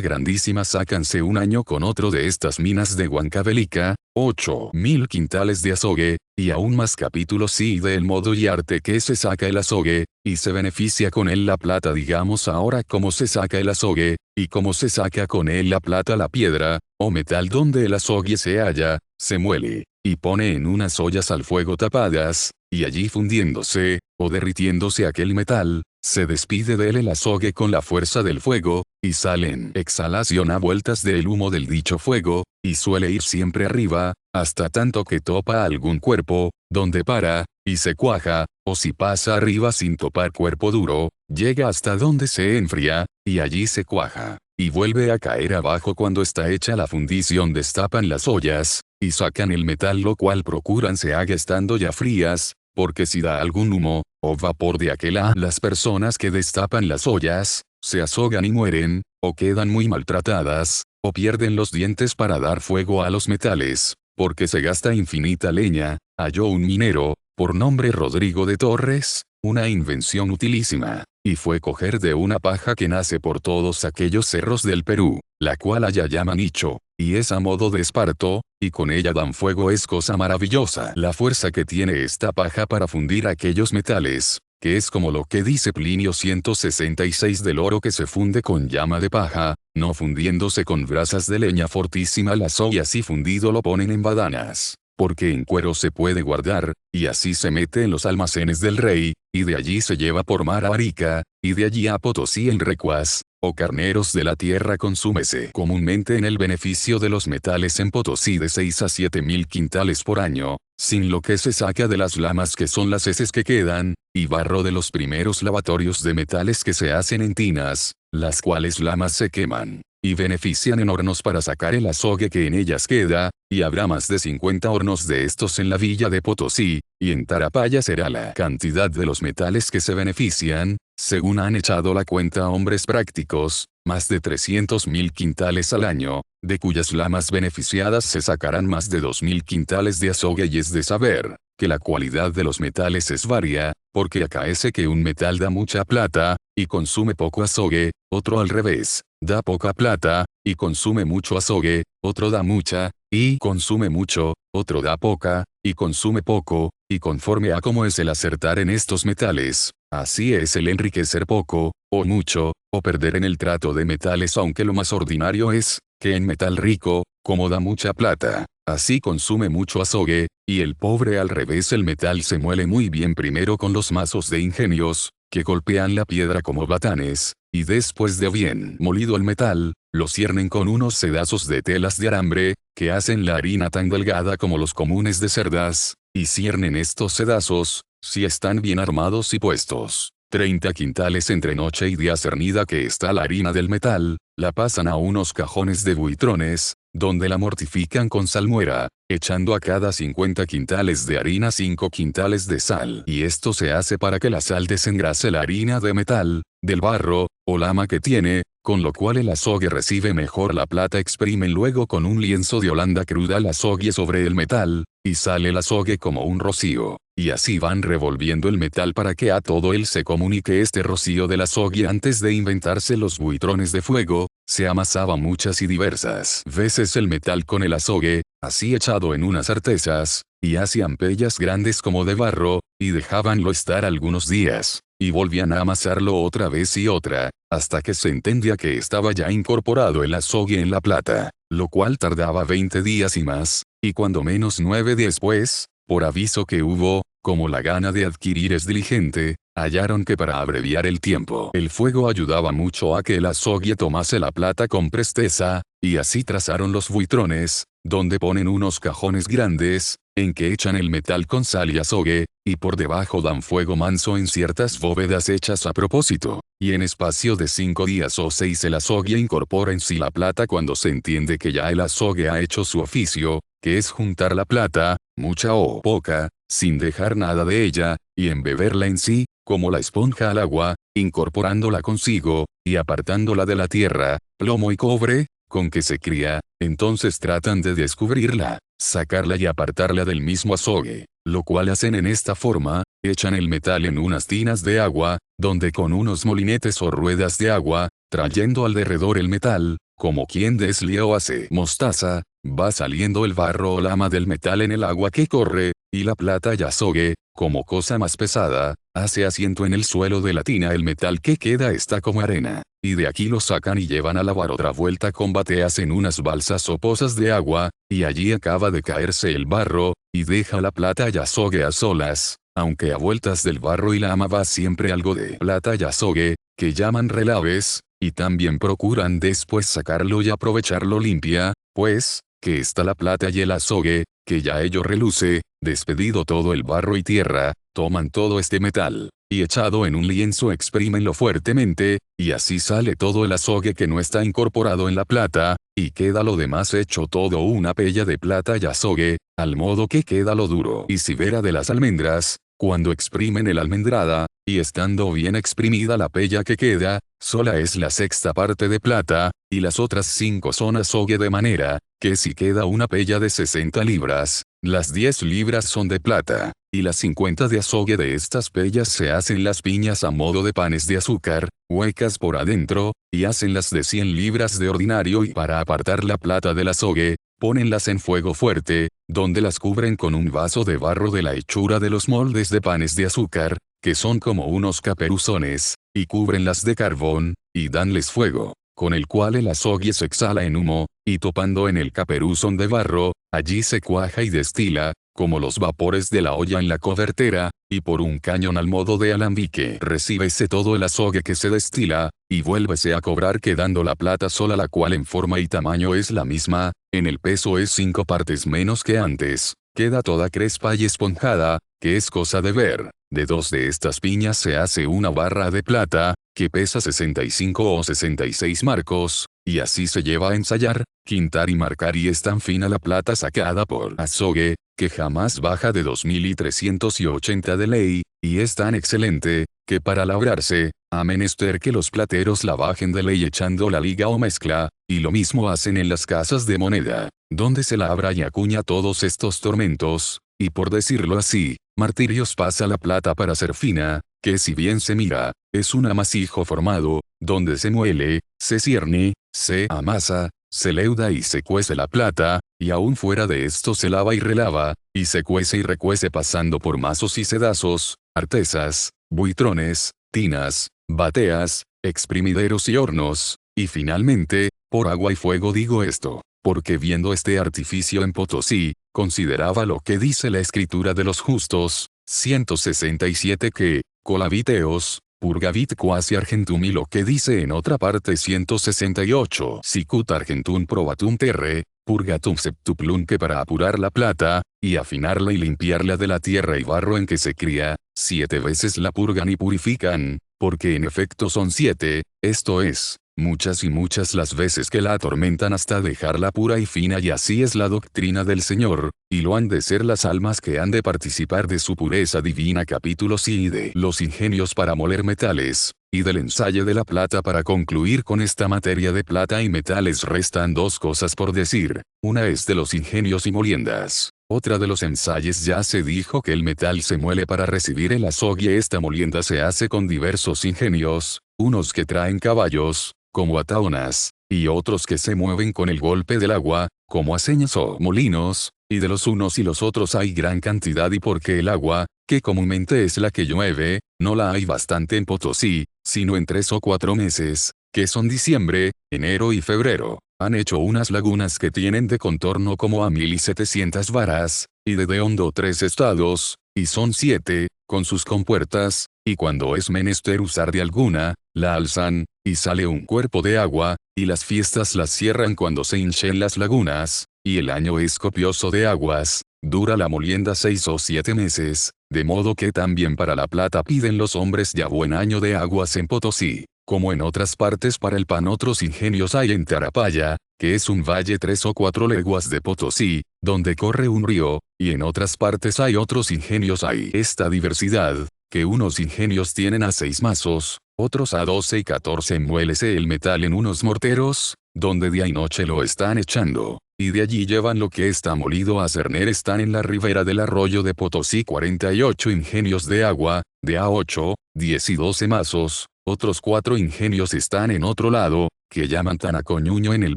grandísima. Sácanse un año con otro de estas minas de Huancavelica, 8.000 quintales de azogue, y aún más capítulos sí del modo y arte que se saca el azogue, y se beneficia con él la plata. Digamos ahora cómo se saca el azogue, y cómo se saca con él la plata. La piedra, o metal donde el azogue se halla, se muele, y pone en unas ollas al fuego tapadas, y allí fundiéndose, o derritiéndose aquel metal, se despide de él el azogue con la fuerza del fuego, y sale en exhalación a vueltas del humo del dicho fuego, y suele ir siempre arriba, hasta tanto que topa algún cuerpo, donde para, y se cuaja, o si pasa arriba sin topar cuerpo duro, llega hasta donde se enfría, y allí se cuaja, y vuelve a caer abajo. Cuando está hecha la fundición destapan las ollas, y sacan el metal, lo cual procuran se haga estando ya frías, porque si da algún humo, o vapor de aquella, las personas que destapan las ollas, se azogan y mueren, o quedan muy maltratadas, o pierden los dientes para dar fuego a los metales, porque se gasta infinita leña. Halló un minero, por nombre Rodrigo de Torres, una invención utilísima, y fue coger de una paja que nace por todos aquellos cerros del Perú, la cual allá llaman nicho, y es a modo de esparto, y con ella dan fuego. Es cosa maravillosa la fuerza que tiene esta paja para fundir aquellos metales, que es como lo que dice Plinio 166 del oro que se funde con llama de paja, no fundiéndose con brasas de leña fortísima. La soga y así fundido lo ponen en badanas, porque en cuero se puede guardar, y así se mete en los almacenes del rey, y de allí se lleva por mar a Arica, y de allí a Potosí en recuas, o carneros de la tierra. Consúmese comúnmente en el beneficio de los metales en Potosí de 6 a 7.000 quintales por año, sin lo que se saca de las lamas que son las heces que quedan, y barro de los primeros lavatorios de metales que se hacen en tinas, las cuales lamas se queman, y benefician en hornos para sacar el azogue que en ellas queda, y habrá más de 50 hornos de estos en la villa de Potosí, y en Tarapaya será la cantidad de los metales que se benefician, según han echado la cuenta hombres prácticos, más de 300.000 quintales al año, de cuyas lamas beneficiadas se sacarán más de 2.000 quintales de azogue. Y es de saber, que la cualidad de los metales es varia, porque acaece que un metal da mucha plata, y consume poco azogue, otro al revés, da poca plata, y consume mucho azogue, otro da mucha, y consume mucho, otro da poca, y consume poco, y conforme a cómo es el acertar en estos metales, así es el enriquecer poco, o mucho, o perder en el trato de metales. Aunque lo más ordinario es, que en metal rico, como da mucha plata, así consume mucho azogue, y el pobre al revés. El metal se muele muy bien primero con los mazos de ingenios, que golpean la piedra como batanes, y después de bien molido el metal, lo ciernen con unos sedazos de telas de arambre, que hacen la harina tan delgada como los comunes de cerdas, y ciernen estos sedazos, si están bien armados y puestos 30 quintales entre noche y día cernida que está la harina del metal, la pasan a unos cajones de buitrones, donde la mortifican con salmuera, echando a cada 50 quintales de harina 5 quintales de sal. Y esto se hace para que la sal desengrase la harina de metal, del barro, o lama que tiene, con lo cual el azogue recibe mejor la plata. Exprimen luego con un lienzo de Holanda cruda el azogue sobre el metal, y sale el azogue como un rocío, y así van revolviendo el metal para que a todo él se comunique este rocío del azogue. Antes de inventarse los buitrones de fuego, se amasaba muchas y diversas veces el metal con el azogue, así echado en unas artesas, y hacían pellas grandes como de barro, y dejábanlo estar algunos días, y volvían a amasarlo otra vez y otra, hasta que se entendía que estaba ya incorporado el azogue en la plata, lo cual tardaba 20 días y más, y cuando menos 9 después, por aviso que hubo, como la gana de adquirir es diligente, hallaron que para abreviar el tiempo el fuego ayudaba mucho a que el azogue tomase la plata con presteza, y así trazaron los buitrones, donde ponen unos cajones grandes, en que echan el metal con sal y azogue, y por debajo dan fuego manso en ciertas bóvedas hechas a propósito, y en espacio de 5 días o 6 el azogue incorpora en sí la plata. Cuando se entiende que ya el azogue ha hecho su oficio, que es juntar la plata, mucha o poca, sin dejar nada de ella, y embeberla en sí, como la esponja al agua, incorporándola consigo, y apartándola de la tierra, plomo y cobre, con que se cría, entonces tratan de descubrirla, sacarla y apartarla del mismo azogue, lo cual hacen en esta forma, echan el metal en unas tinas de agua, donde con unos molinetes o ruedas de agua, trayendo al derredor el metal, como quien deslía o hace mostaza, va saliendo el barro o lama del metal en el agua que corre, y la plata y azogue, como cosa más pesada, hace asiento en el suelo de la tina, el metal que queda está como arena, y de aquí lo sacan y llevan a lavar otra vuelta con bateas en unas balsas o pozas de agua, y allí acaba de caerse el barro, y deja la plata y azogue a solas, aunque a vueltas del barro y lama va siempre algo de plata y azogue, que llaman relaves, y también procuran después sacarlo y aprovecharlo limpia, pues, que está la plata y el azogue, que ya ello reluce, despedido todo el barro y tierra, toman todo este metal, y echado en un lienzo exprímenlo fuertemente, y así sale todo el azogue que no está incorporado en la plata, y queda lo demás hecho todo una pella de plata y azogue, al modo que queda lo duro y cibera de las almendras, cuando exprimen el almendrada, y estando bien exprimida la pella que queda, sola es la sexta parte de plata, y las otras 5 son azogue, de manera, que si queda una pella de 60 libras, las 10 libras son de plata, y las 50 de azogue. De estas pellas se hacen las piñas a modo de panes de azúcar, huecas por adentro, y hacen las de 100 libras de ordinario, y para apartar la plata del azogue, pónenlas en fuego fuerte, donde las cubren con un vaso de barro de la hechura de los moldes de panes de azúcar, que son como unos caperuzones, y cúbrenlas de carbón, y danles fuego, con el cual el azogue se exhala en humo, y topando en el caperuzón de barro, allí se cuaja y destila, como los vapores de la olla en la cobertera, y por un cañón al modo de alambique recíbese todo el azogue que se destila, y vuélvese a cobrar, quedando la plata sola, la cual en forma y tamaño es la misma, en el peso es 5 partes menos que antes, queda toda crespa y esponjada, que es cosa de ver. De 2 de estas piñas se hace una barra de plata, que pesa 65 o 66 marcos, y así se lleva a ensayar, quintar y marcar, y es tan fina la plata sacada por azogue, que jamás baja de 2380 de ley, y es tan excelente, que para labrarse, ha menester que los plateros la bajen de ley echando la liga o mezcla, y lo mismo hacen en las casas de moneda, donde se labra y acuña todos estos tormentos, y por decirlo así, martirios pasa la plata para ser fina, que si bien se mira, es un amasijo formado, donde se muele, se cierne, se amasa, se leuda y se cuece la plata, y aún fuera de esto se lava y relava, y se cuece y recuece pasando por mazos y sedazos, artesas, buitrones, tinas, bateas, exprimideros y hornos, y finalmente, por agua y fuego. Digo esto, porque viendo este artificio en Potosí, consideraba lo que dice la escritura de los justos, 167, que, colaviteos, purgavit quasi argentum, y lo que dice en otra parte 168, sicut argentum probatum terre, purgatum septuplum, que para apurar la plata, y afinarla y limpiarla de la tierra y barro en que se cría, 7 veces la purgan y purifican, porque en efecto son 7, esto es, muchas y muchas las veces que la atormentan hasta dejarla pura y fina, y así es la doctrina del Señor, y lo han de ser las almas que han de participar de su pureza divina. Capítulo sí, de los ingenios para moler metales, y del ensayo de la plata. Para concluir con esta materia de plata y metales restan 2 cosas por decir, una es de los ingenios y moliendas. Otra de los ensayos. Ya se dijo que el metal se muele para recibir el azogue. Esta molienda se hace con diversos ingenios, unos que traen caballos, como ataonas, y otros que se mueven con el golpe del agua, como aceñas o molinos, y de los unos y los otros hay gran cantidad, y porque el agua, que comúnmente es la que llueve, no la hay bastante en Potosí, sino en 3 o 4 meses, que son diciembre, enero y febrero. Han hecho unas lagunas que tienen de contorno como a 1700 varas, y de hondo 3 estados, y son 7, con sus compuertas, y cuando es menester usar de alguna, la alzan, y sale un cuerpo de agua, y las fiestas las cierran cuando se hinchen las lagunas, y el año es copioso de aguas, dura la molienda 6 o 7 meses, de modo que también para la plata piden los hombres ya buen año de aguas en Potosí. Como en otras partes para el pan otros ingenios hay en Tarapaya, que es un valle 3 o 4 leguas de Potosí, donde corre un río, y en otras partes hay otros ingenios. Hay esta diversidad, que unos ingenios tienen a 6 mazos, otros a 12 y 14 muélese el metal en unos morteros, donde día y noche lo están echando, y de allí llevan lo que está molido a cerner. Están en la ribera del arroyo de Potosí 48 ingenios de agua, de a 8, 10 y 12 mazos, otros 4 ingenios están en otro lado, que llaman Tanacoñuño. En el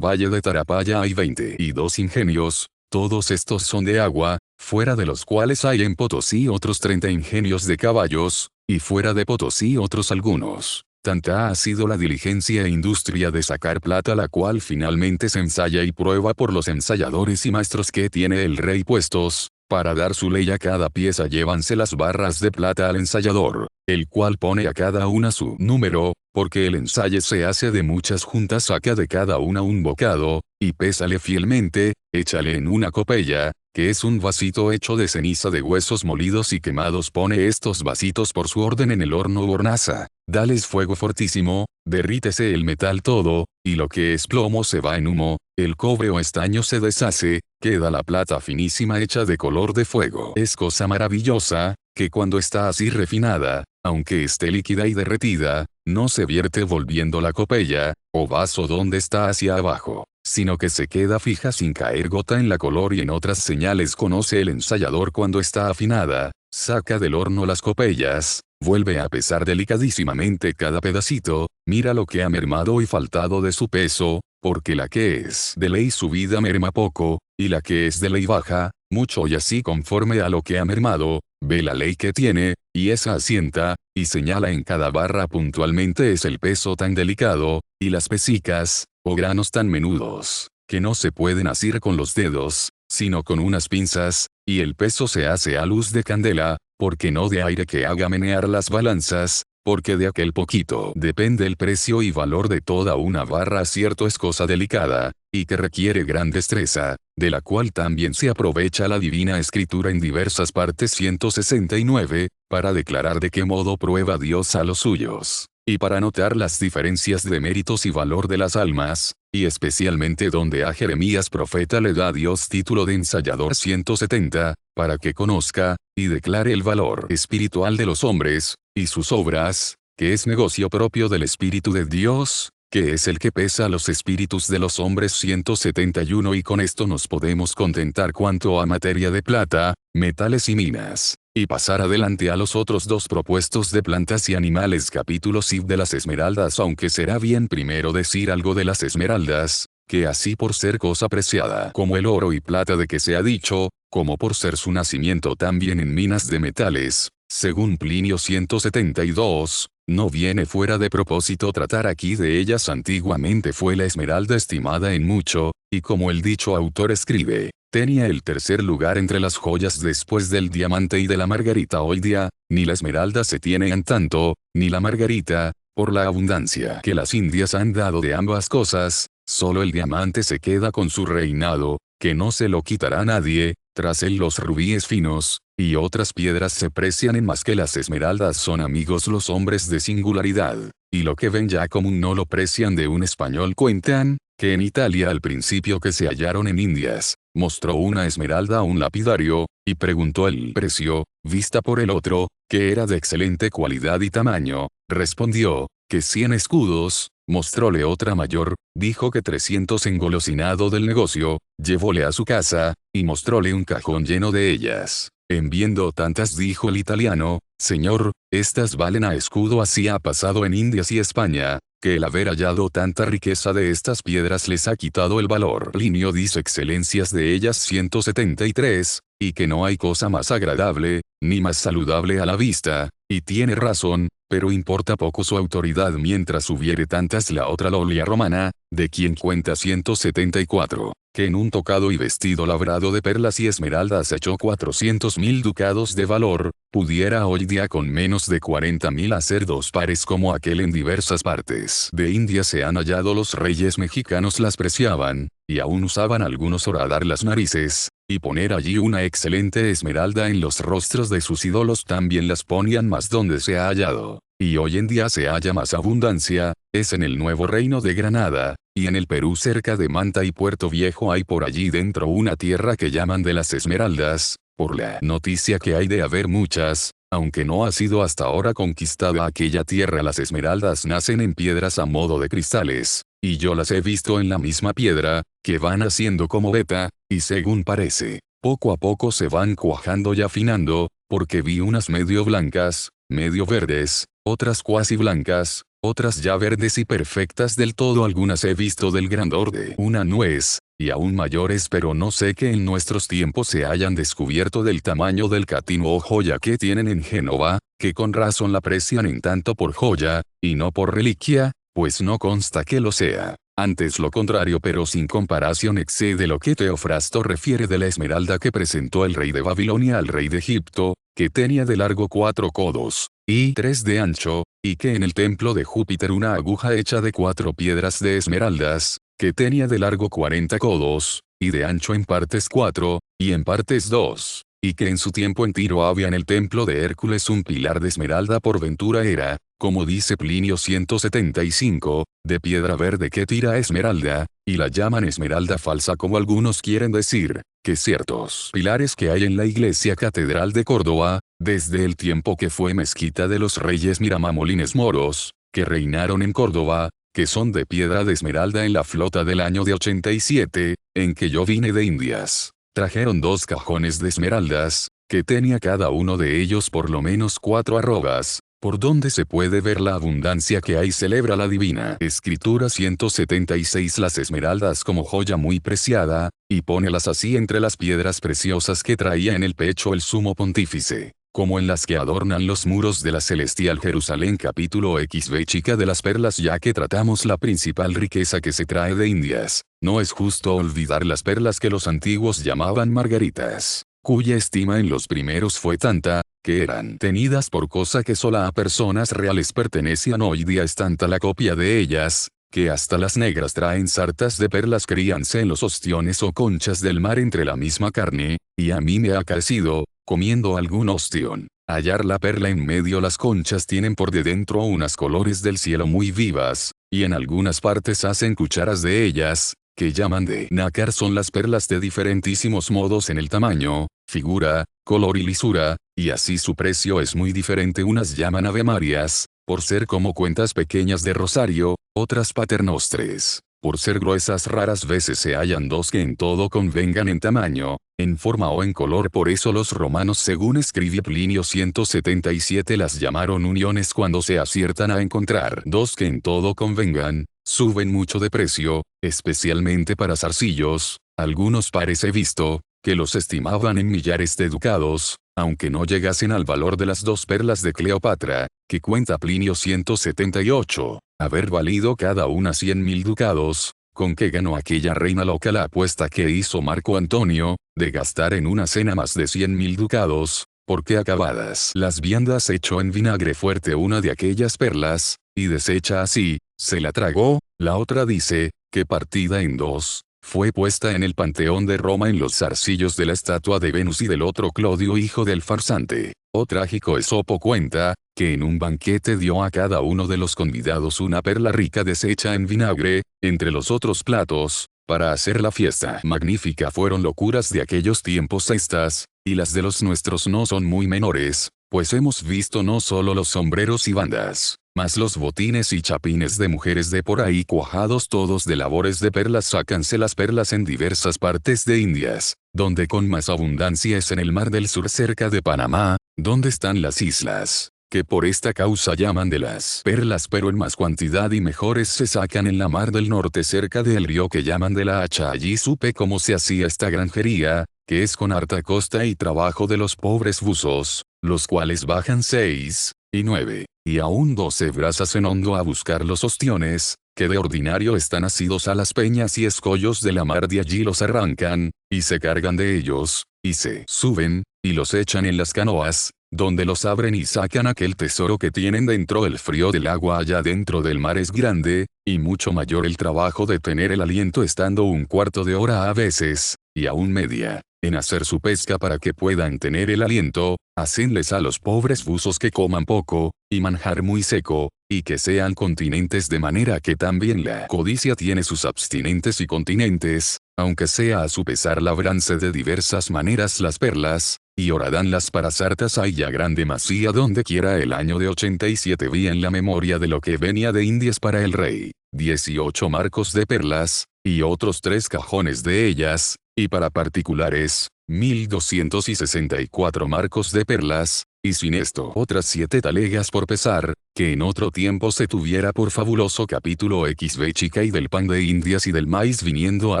valle de Tarapaya hay 22 ingenios, todos estos son de agua, fuera de los cuales hay en Potosí otros 30 ingenios de caballos, y fuera de Potosí otros algunos. Tanta ha sido la diligencia e industria de sacar plata, la cual finalmente se ensaya y prueba por los ensayadores y maestros que tiene el rey puestos, para dar su ley a cada pieza. Llévanse las barras de plata al ensayador, el cual pone a cada una su número, porque el ensayo se hace de muchas juntas. Saca de cada una un bocado, y pésale fielmente, échale en una copella, que es un vasito hecho de ceniza de huesos molidos y quemados. Pone estos vasitos por su orden en el horno u hornaza, dales fuego fortísimo, derrítese el metal todo, y lo que es plomo se va en humo, el cobre o estaño se deshace, queda la plata finísima hecha de color de fuego. Es cosa maravillosa, que cuando está así refinada, aunque esté líquida y derretida, no se vierte volviendo la copella, o vaso donde está hacia abajo, sino que se queda fija sin caer gota en la color. Y en otras señales conoce el ensayador cuando está afinada, saca del horno las copellas, vuelve a pesar delicadísimamente cada pedacito, mira lo que ha mermado y faltado de su peso, porque la que es de ley subida merma poco, y la que es de ley baja, mucho, y así conforme a lo que ha mermado, ve la ley que tiene, y esa asienta, y señala en cada barra puntualmente es el peso tan delicado, y las pesicas, o granos tan menudos, que no se pueden asir con los dedos, sino con unas pinzas, y el peso se hace a luz de candela, porque no de aire que haga menear las balanzas, porque de aquel poquito depende el precio y valor de toda una barra. Cierto es cosa delicada, y que requiere gran destreza, de la cual también se aprovecha la Divina Escritura en diversas partes. 169, para declarar de qué modo prueba Dios a los suyos, y para notar las diferencias de méritos y valor de las almas, y especialmente donde a Jeremías profeta le da Dios título de ensayador. 170, para que conozca, y declare el valor espiritual de los hombres, y sus obras, que es negocio propio del Espíritu de Dios, que es el que pesa los espíritus de los hombres. 171. Y con esto nos podemos contentar cuanto a materia de plata, metales y minas, y pasar adelante a los otros dos propuestos de plantas y animales. Capítulo CIV de las esmeraldas. Aunque será bien primero decir algo de las esmeraldas, que así por ser cosa preciada como el oro y plata de que se ha dicho, como por ser su nacimiento también en minas de metales, según Plinio 172, no viene fuera de propósito tratar aquí de ellas. Antiguamente fue la esmeralda estimada en mucho, y como el dicho autor escribe, tenía el tercer lugar entre las joyas después del diamante y de la margarita. Hoy día, ni la esmeralda se tiene en tanto, ni la margarita, por la abundancia que las Indias han dado de ambas cosas, solo el diamante se queda con su reinado, que no se lo quitará nadie. Tras él los rubíes finos, y otras piedras se precian en más que las esmeraldas. Son amigos los hombres de singularidad, y lo que ven ya común no lo precian. De un español cuentan, que en Italia al principio que se hallaron en Indias, mostró una esmeralda a un lapidario, y preguntó el precio, vista por el otro, que era de excelente cualidad y tamaño, respondió, que 100 escudos. Mostróle otra mayor, dijo que 300. Engolosinado del negocio, llevóle a su casa, y mostróle un cajón lleno de ellas. En viendo tantas dijo el italiano, señor, estas valen a escudo. Así ha pasado en Indias y España, que el haber hallado tanta riqueza de estas piedras les ha quitado el valor. Plinio dice excelencias de ellas. 173, y que no hay cosa más agradable, ni más saludable a la vista, y tiene razón, pero importa poco su autoridad mientras hubiere tantas. La otra Lolia romana, de quien cuenta 174, que en un tocado y vestido labrado de perlas y esmeraldas echó 400.000 ducados de valor, pudiera hoy día con menos de 40.000 hacer 2 pares como aquel. En diversas partes de India se han hallado. Los reyes mexicanos las preciaban, y aún usaban algunos horadar las narices, y poner allí una excelente esmeralda en los rostros de sus ídolos. También las ponían más donde se ha hallado, y hoy en día se halla más abundancia, es en el Nuevo Reino de Granada, y en el Perú cerca de Manta y Puerto Viejo. Hay por allí dentro una tierra que llaman de las Esmeraldas, por la noticia que hay de haber muchas, aunque no ha sido hasta ahora conquistada aquella tierra. Las esmeraldas nacen en piedras a modo de cristales, y yo las he visto en la misma piedra, que van haciendo como veta, y según parece, poco a poco se van cuajando y afinando, porque vi unas medio blancas, medio verdes, otras cuasi blancas, otras ya verdes y perfectas del todo. Algunas he visto del grandor de una nuez, y aún mayores, pero no sé que en nuestros tiempos se hayan descubierto del tamaño del catino o joya que tienen en Génova, que con razón la aprecian en tanto por joya, y no por reliquia, pues no consta que lo sea. Antes lo contrario, pero sin comparación excede lo que Teofrasto refiere de la esmeralda que presentó el rey de Babilonia al rey de Egipto, que tenía de largo 4 codos, y 3 de ancho, y que en el templo de Júpiter una aguja hecha de 4 piedras de esmeraldas, que tenía de largo 40 codos, y de ancho en partes 4, y en partes 2, y que en su tiempo en Tiro había en el templo de Hércules un pilar de esmeralda. Por ventura era, como dice Plinio 175, de piedra verde que tira esmeralda, y la llaman esmeralda falsa, como algunos quieren decir, que ciertos pilares que hay en la iglesia catedral de Córdoba, desde el tiempo que fue mezquita de los reyes miramamolines moros, que reinaron en Córdoba, que son de piedra de esmeralda. En la flota del año de 87, en que yo vine de Indias, trajeron 2 cajones de esmeraldas, que tenía cada uno de ellos por lo menos 4 arrobas, por donde se puede ver la abundancia que hay. Celebra la Divina Escritura 176 las esmeraldas como joya muy preciada, y pónelas así entre las piedras preciosas que traía en el pecho el sumo pontífice, como en las que adornan los muros de la celestial Jerusalén. Capítulo XV. Chica de las perlas. Ya que tratamos la principal riqueza que se trae de Indias, no es justo olvidar las perlas que los antiguos llamaban margaritas, cuya estima en los primeros fue tanta, que eran tenidas por cosa que sola a personas reales pertenecían. Hoy día es tanta la copia de ellas, que hasta las negras traen sartas de perlas. Críanse en los ostiones o conchas del mar entre la misma carne, y a mí me ha acaecido, comiendo algún ostión, hallar la perla en medio. Las conchas tienen por de dentro unas colores del cielo muy vivas, y en algunas partes hacen cucharas de ellas, que llaman de nácar. Son las perlas de diferentísimos modos en el tamaño, figura, color y lisura, y así su precio es muy diferente. Unas llaman avemarias, por ser como cuentas pequeñas de rosario, otras paternostres, por ser gruesas. Raras veces se hallan 2 que en todo convengan en tamaño, en forma o en color. Por eso los romanos, según escribe Plinio 177, las llamaron uniones. Cuando se aciertan a encontrar 2 que en todo convengan, suben mucho de precio, especialmente para zarcillos. Algunos pares he visto, que los estimaban en millares de ducados, aunque no llegasen al valor de las 2 perlas de Cleopatra, que cuenta Plinio 178, haber valido cada una 100.000 ducados, con que ganó aquella reina loca la apuesta que hizo Marco Antonio, de gastar en una cena más de 100.000 ducados, porque acabadas las viandas echó en vinagre fuerte una de aquellas perlas, y deshecha así, se la tragó. La otra dice, que partida en 2, fue puesta en el Panteón de Roma en los zarcillos de la estatua de Venus y del otro Clodio, hijo del farsante. O trágico Esopo cuenta, que en un banquete dio a cada uno de los convidados una perla rica deshecha en vinagre, entre los otros platos, para hacer la fiesta magnífica. Fueron locuras de aquellos tiempos estas, y las de los nuestros no son muy menores, pues hemos visto no solo los sombreros y bandas, mas los botines y chapines de mujeres de por ahí cuajados todos de labores de perlas. Sácanse las perlas en diversas partes de Indias, donde con más abundancia es en el Mar del Sur cerca de Panamá, donde están las islas, que por esta causa llaman de las perlas, pero en más cantidad y mejores se sacan en la Mar del Norte cerca del río que llaman de la Hacha. Allí supe cómo se hacía esta granjería, que es con harta costa y trabajo de los pobres buzos, los cuales bajan 6, y 9, y aún 12 brazas en hondo a buscar los ostiones, que de ordinario están asidos a las peñas y escollos de la mar. De allí los arrancan, y se cargan de ellos, y se suben, y los echan en las canoas, donde los abren y sacan aquel tesoro que tienen dentro. El frío del agua allá dentro del mar es grande, y mucho mayor el trabajo de tener el aliento estando un cuarto de hora a veces, y aún media, en hacer su pesca para que puedan tener el aliento. Hacenles a los pobres buzos que coman poco, y manjar muy seco, y que sean continentes, de manera que también la codicia tiene sus abstinentes y continentes, aunque sea a su pesar. Labranse de diversas maneras las perlas, y Oradán las para sartas hay ya grande masía donde quiera el año de 87 vi en la memoria de lo que venía de Indias para el rey, 18 marcos de perlas, y otros 3 cajones de ellas, y para particulares, 1264 marcos de perlas, y sin esto otras 7 talegas por pesar, que en otro tiempo se tuviera por fabuloso capítulo XB chica y del pan de Indias y del maíz viniendo a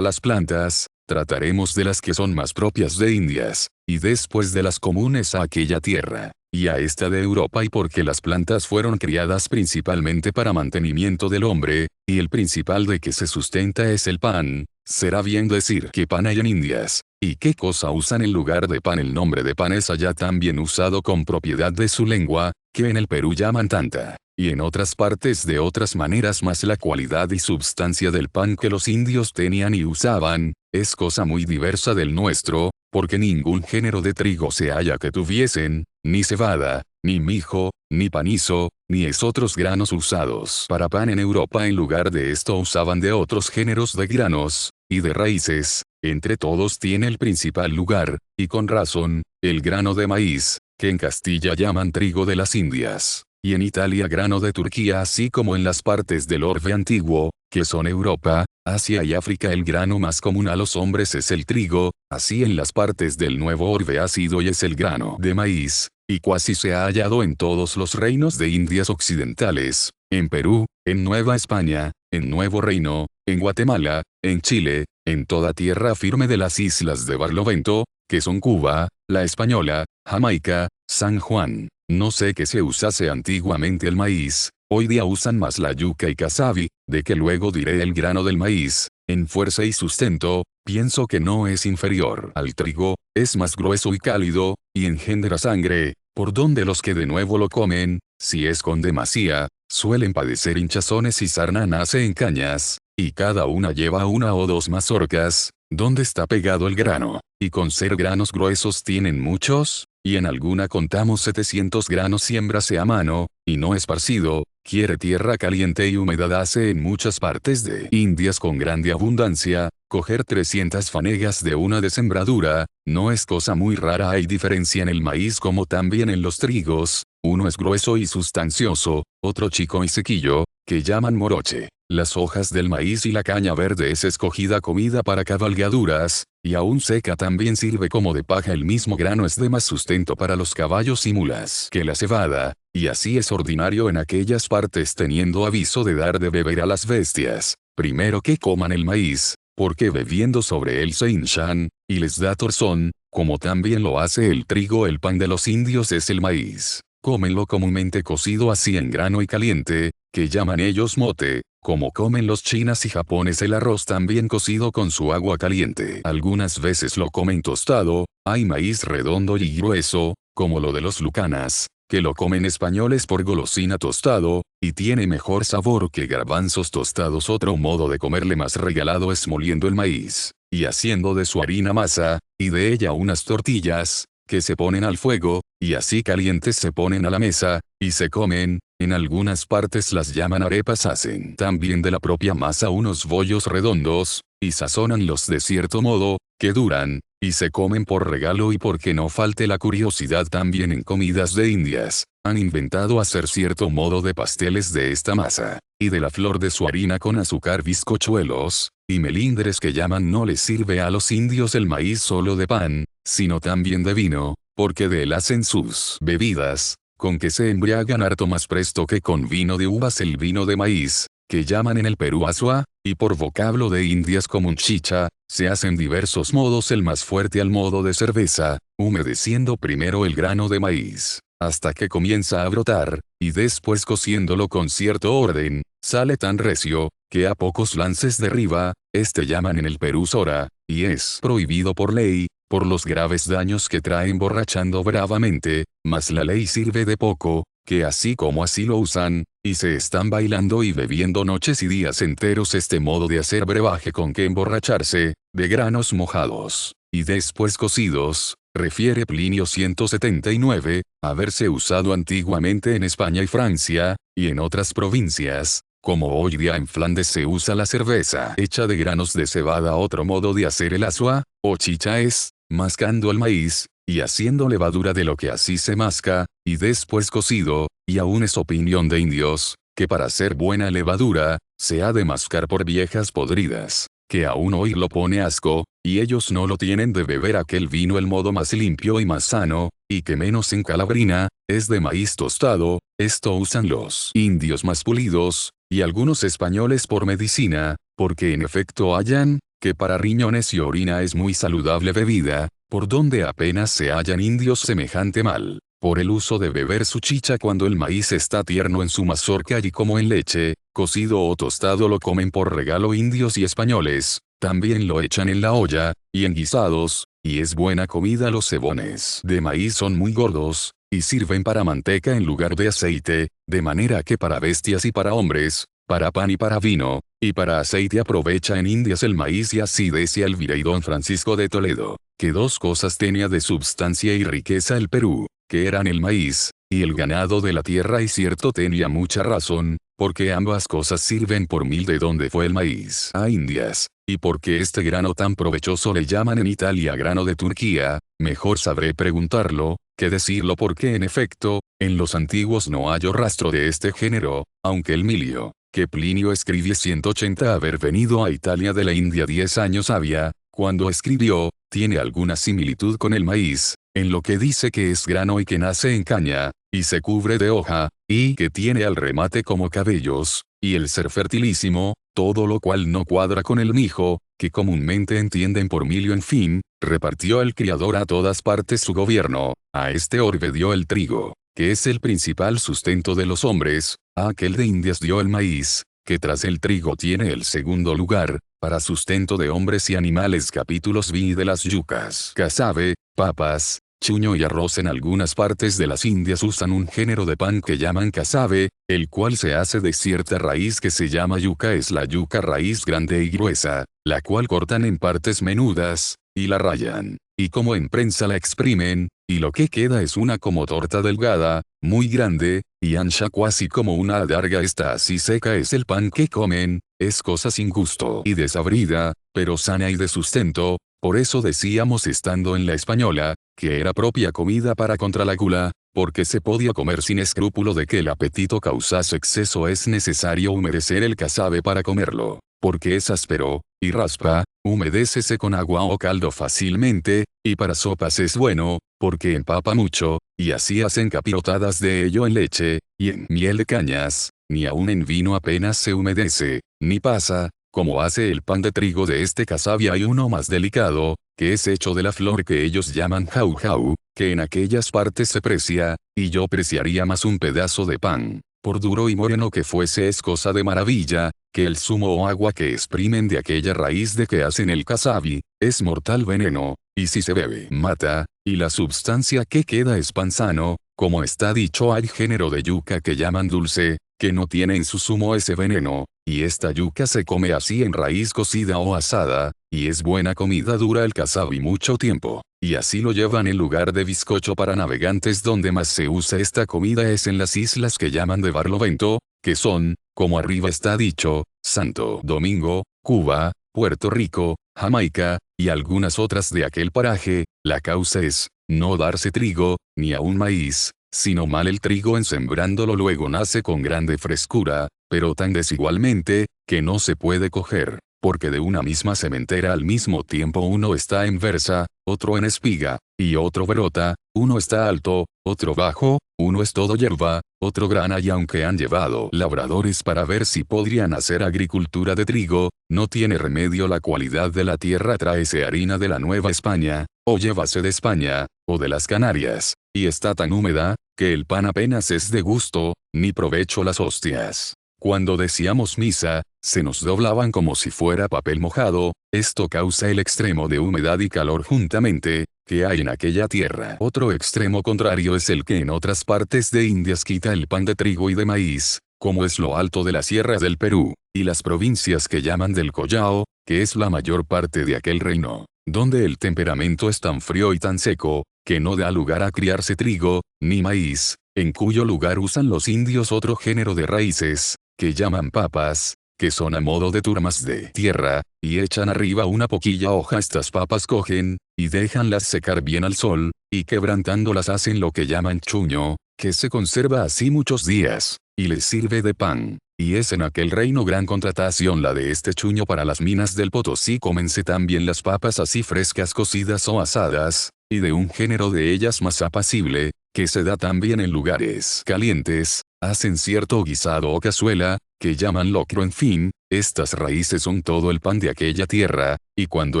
las plantas, trataremos de las que son más propias de Indias, y después de las comunes a aquella tierra, y a esta de Europa y porque las plantas fueron criadas principalmente para mantenimiento del hombre, y el principal de que se sustenta es el pan, será bien decir que pan hay en Indias, y qué cosa usan en lugar de pan. El nombre de pan es allá tan bien usado con propiedad de su lengua, que en el Perú llaman tanta, y en otras partes de otras maneras más la cualidad y substancia del pan que los indios tenían y usaban, es cosa muy diversa del nuestro, porque ningún género de trigo se halla que tuviesen, ni cebada, ni mijo, ni panizo, ni es otros granos usados para pan en Europa. En lugar de esto usaban de otros géneros de granos, y de raíces, entre todos tiene el principal lugar, y con razón, el grano de maíz, que en Castilla llaman trigo de las Indias, y en Italia grano de Turquía, así como en las partes del orbe antiguo, que son Europa, Asia y África. El grano más común a los hombres es el trigo, así en las partes del nuevo orbe ha sido y es el grano de maíz, y casi se ha hallado en todos los reinos de Indias occidentales, en Perú, en Nueva España, en Nuevo Reino, en Guatemala, en Chile, en toda tierra firme de las islas de Barlovento, que son Cuba, La Española, Jamaica, San Juan. No sé que se usase antiguamente el maíz, hoy día usan más la yuca y casabi, de que luego diré el grano del maíz, en fuerza y sustento, pienso que no es inferior al trigo, es más grueso y cálido, y engendra sangre, por donde los que de nuevo lo comen, si es con demasía, suelen padecer hinchazones y sarna nace en cañas, y cada una lleva 1 o 2 mazorcas, donde está pegado el grano, y con ser granos gruesos tienen muchos, y en alguna contamos 700 granos siembrase a mano, y no esparcido, quiere tierra caliente y humedad. Hace en muchas partes de Indias con grande abundancia, coger 300 fanegas de una de sembradura, no es cosa muy rara. Hay diferencia en el maíz como también en los trigos, uno es grueso y sustancioso, otro chico y sequillo, que llaman moroche. Las hojas del maíz y la caña verde es escogida comida para cabalgaduras, y aún seca también sirve como de paja. El mismo grano es de más sustento para los caballos y mulas que la cebada, y así es ordinario en aquellas partes, teniendo aviso de dar de beber a las bestias, primero que coman el maíz, porque bebiendo sobre él se hinchan, y les da torzón, como también lo hace el trigo. El pan de los indios es el maíz. Cómenlo comúnmente cocido así en grano y caliente, que llaman ellos mote, como comen los chinas y japones el arroz también cocido con su agua caliente. Algunas veces lo comen tostado, hay maíz redondo y grueso, como lo de los lucanas, que lo comen españoles por golosina tostado, y tiene mejor sabor que garbanzos tostados. Otro modo de comerle más regalado es moliendo el maíz, y haciendo de su harina masa, y de ella unas tortillas, que se ponen al fuego, y así calientes se ponen a la mesa, y se comen. En algunas partes las llaman arepas. Hacen también de la propia masa unos bollos redondos, y sazónanlos de cierto modo, que duran, y se comen por regalo. Y porque no falte la curiosidad, también en comidas de Indias, han inventado hacer cierto modo de pasteles de esta masa, y de la flor de su harina con azúcar, bizcochuelos, y melindres que llaman. No les sirve a los indios el maíz solo de pan, sino también de vino, porque de él hacen sus bebidas, con que se embriagan harto más presto que con vino de uvas. El vino de maíz, que llaman en el Perú asua, y por vocablo de Indias como un chicha, se hacen diversos modos. El más fuerte al modo de cerveza, humedeciendo primero el grano de maíz, hasta que comienza a brotar, y después cociéndolo con cierto orden, sale tan recio, que a pocos lances derriba. Este llaman en el Perú sora, y es prohibido por ley, por los graves daños que trae emborrachando bravamente, mas la ley sirve de poco, que así como así lo usan, y se están bailando y bebiendo noches y días enteros. Este modo de hacer brebaje con que emborracharse, de granos mojados, y después cocidos, refiere Plinio 179, haberse usado antiguamente en España y Francia, y en otras provincias, como hoy día en Flandes se usa la cerveza hecha de granos de cebada. Otro modo de hacer el asua, o chicha es, mascando el maíz, y haciendo levadura de lo que así se masca, y después cocido, y aún es opinión de indios, que para hacer buena levadura, se ha de mascar por viejas podridas, que aún hoy lo pone asco, y ellos no lo tienen de beber aquel vino el modo más limpio y más sano, y que menos en Calabrina, es de maíz tostado, esto usan los indios más pulidos, y algunos españoles por medicina, porque en efecto hallan, que para riñones y orina es muy saludable bebida, por donde apenas se hallan indios semejante mal, por el uso de beber su chicha cuando el maíz está tierno en su mazorca y como en leche, cocido o tostado lo comen por regalo indios y españoles, también lo echan en la olla, y en guisados, y es buena comida. Los cebones de maíz son muy gordos, y sirven para manteca en lugar de aceite, de manera que para bestias y para hombres, para pan y para vino, y para aceite aprovecha en Indias el maíz. Y así decía el virrey don Francisco de Toledo, que dos cosas tenía de substancia y riqueza el Perú, que eran el maíz, y el ganado de la tierra, y cierto tenía mucha razón, porque ambas cosas sirven por mil de donde fue el maíz a Indias, y porque este grano tan provechoso le llaman en Italia grano de Turquía, mejor sabré preguntarlo, que decirlo, porque en efecto, en los antiguos no hallo rastro de este género, aunque el Milio, que Plinio escribió 180 haber venido a Italia de la India 10 años había, cuando escribió, tiene alguna similitud con el maíz, en lo que dice que es grano y que nace en caña, y se cubre de hoja, y que tiene al remate como cabellos, y el ser fertilísimo, todo lo cual no cuadra con el mijo, que comúnmente entienden por milio. En fin, repartió el criador a todas partes su gobierno, a este orbe dio el trigo, que es el principal sustento de los hombres, a aquel de Indias dio el maíz, que tras el trigo tiene el segundo lugar, para sustento de hombres y animales. Capítulos vi de las yucas, casabe, papas, chuño y arroz. En algunas partes de las Indias usan un género de pan que llaman casabe, el cual se hace de cierta raíz que se llama yuca. Es la yuca raíz grande y gruesa, la cual cortan en partes menudas, y la rayan, y como en prensa la exprimen, y lo que queda es una como torta delgada, muy grande, y ancha cuasi como una adarga. Esta así seca es el pan que comen, es cosa sin gusto y desabrida, pero sana y de sustento. Por eso decíamos estando en la Española, que era propia comida para contra la gula, porque se podía comer sin escrúpulo de que el apetito causase exceso. Es necesario humedecer el casabe para comerlo, porque es áspero, y raspa, humedécese con agua o caldo fácilmente, y para sopas es bueno, porque empapa mucho, y así hacen capirotadas de ello en leche, y en miel de cañas, ni aun en vino apenas se humedece, ni pasa, como hace el pan de trigo de este casabe. Hay uno más delicado, que es hecho de la flor que ellos llaman jau jau, que en aquellas partes se precia, y yo preciaría más un pedazo de pan, por duro y moreno que fuese. Es cosa de maravilla, que el zumo o agua que exprimen de aquella raíz de que hacen el casabe, es mortal veneno, y si se bebe mata, y la substancia que queda es pan sano, como está dicho. Hay género de yuca que llaman dulce, que no tiene en su zumo ese veneno, y esta yuca se come así en raíz cocida o asada, y es buena comida. Dura el casabe mucho tiempo, y así lo llevan en lugar de bizcocho para navegantes. Donde más se usa esta comida es en las islas que llaman de Barlovento, que son, como arriba está dicho, Santo Domingo, Cuba, Puerto Rico, Jamaica, y algunas otras de aquel paraje. La causa es, no darse trigo, ni aun maíz, sino mal el trigo en sembrándolo luego nace con grande frescura, pero tan desigualmente, que no se puede coger, porque de una misma sementera al mismo tiempo uno está en versa, otro en espiga, y otro brota, uno está alto, otro bajo, uno es todo hierba, otro grana. Y aunque han llevado labradores para ver si podrían hacer agricultura de trigo, no tiene remedio. La cualidad de la tierra, tráese harina de la Nueva España, o llévase de España, o de las Canarias, y está tan húmeda, que el pan apenas es de gusto, ni provecho las hostias. Cuando decíamos misa, se nos doblaban como si fuera papel mojado. Esto causa el extremo de humedad y calor juntamente, que hay en aquella tierra. Otro extremo contrario es el que en otras partes de Indias quita el pan de trigo y de maíz, como es lo alto de la sierra del Perú, y las provincias que llaman del Collao, que es la mayor parte de aquel reino, donde el temperamento es tan frío y tan seco, que no da lugar a criarse trigo, ni maíz, en cuyo lugar usan los indios otro género de raíces, que llaman papas, que son a modo de turmas de tierra, y echan arriba una poquilla hoja. Estas papas cogen, y déjanlas secar bien al sol, y quebrantándolas hacen lo que llaman chuño, que se conserva así muchos días, y les sirve de pan. Y es en aquel reino gran contratación la de este chuño para las minas del Potosí. Cómense también las papas así frescas cocidas o asadas, y de un género de ellas más apacible, que se da también en lugares calientes, hacen cierto guisado o cazuela, que llaman locro. En fin, estas raíces son todo el pan de aquella tierra, y cuando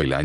el año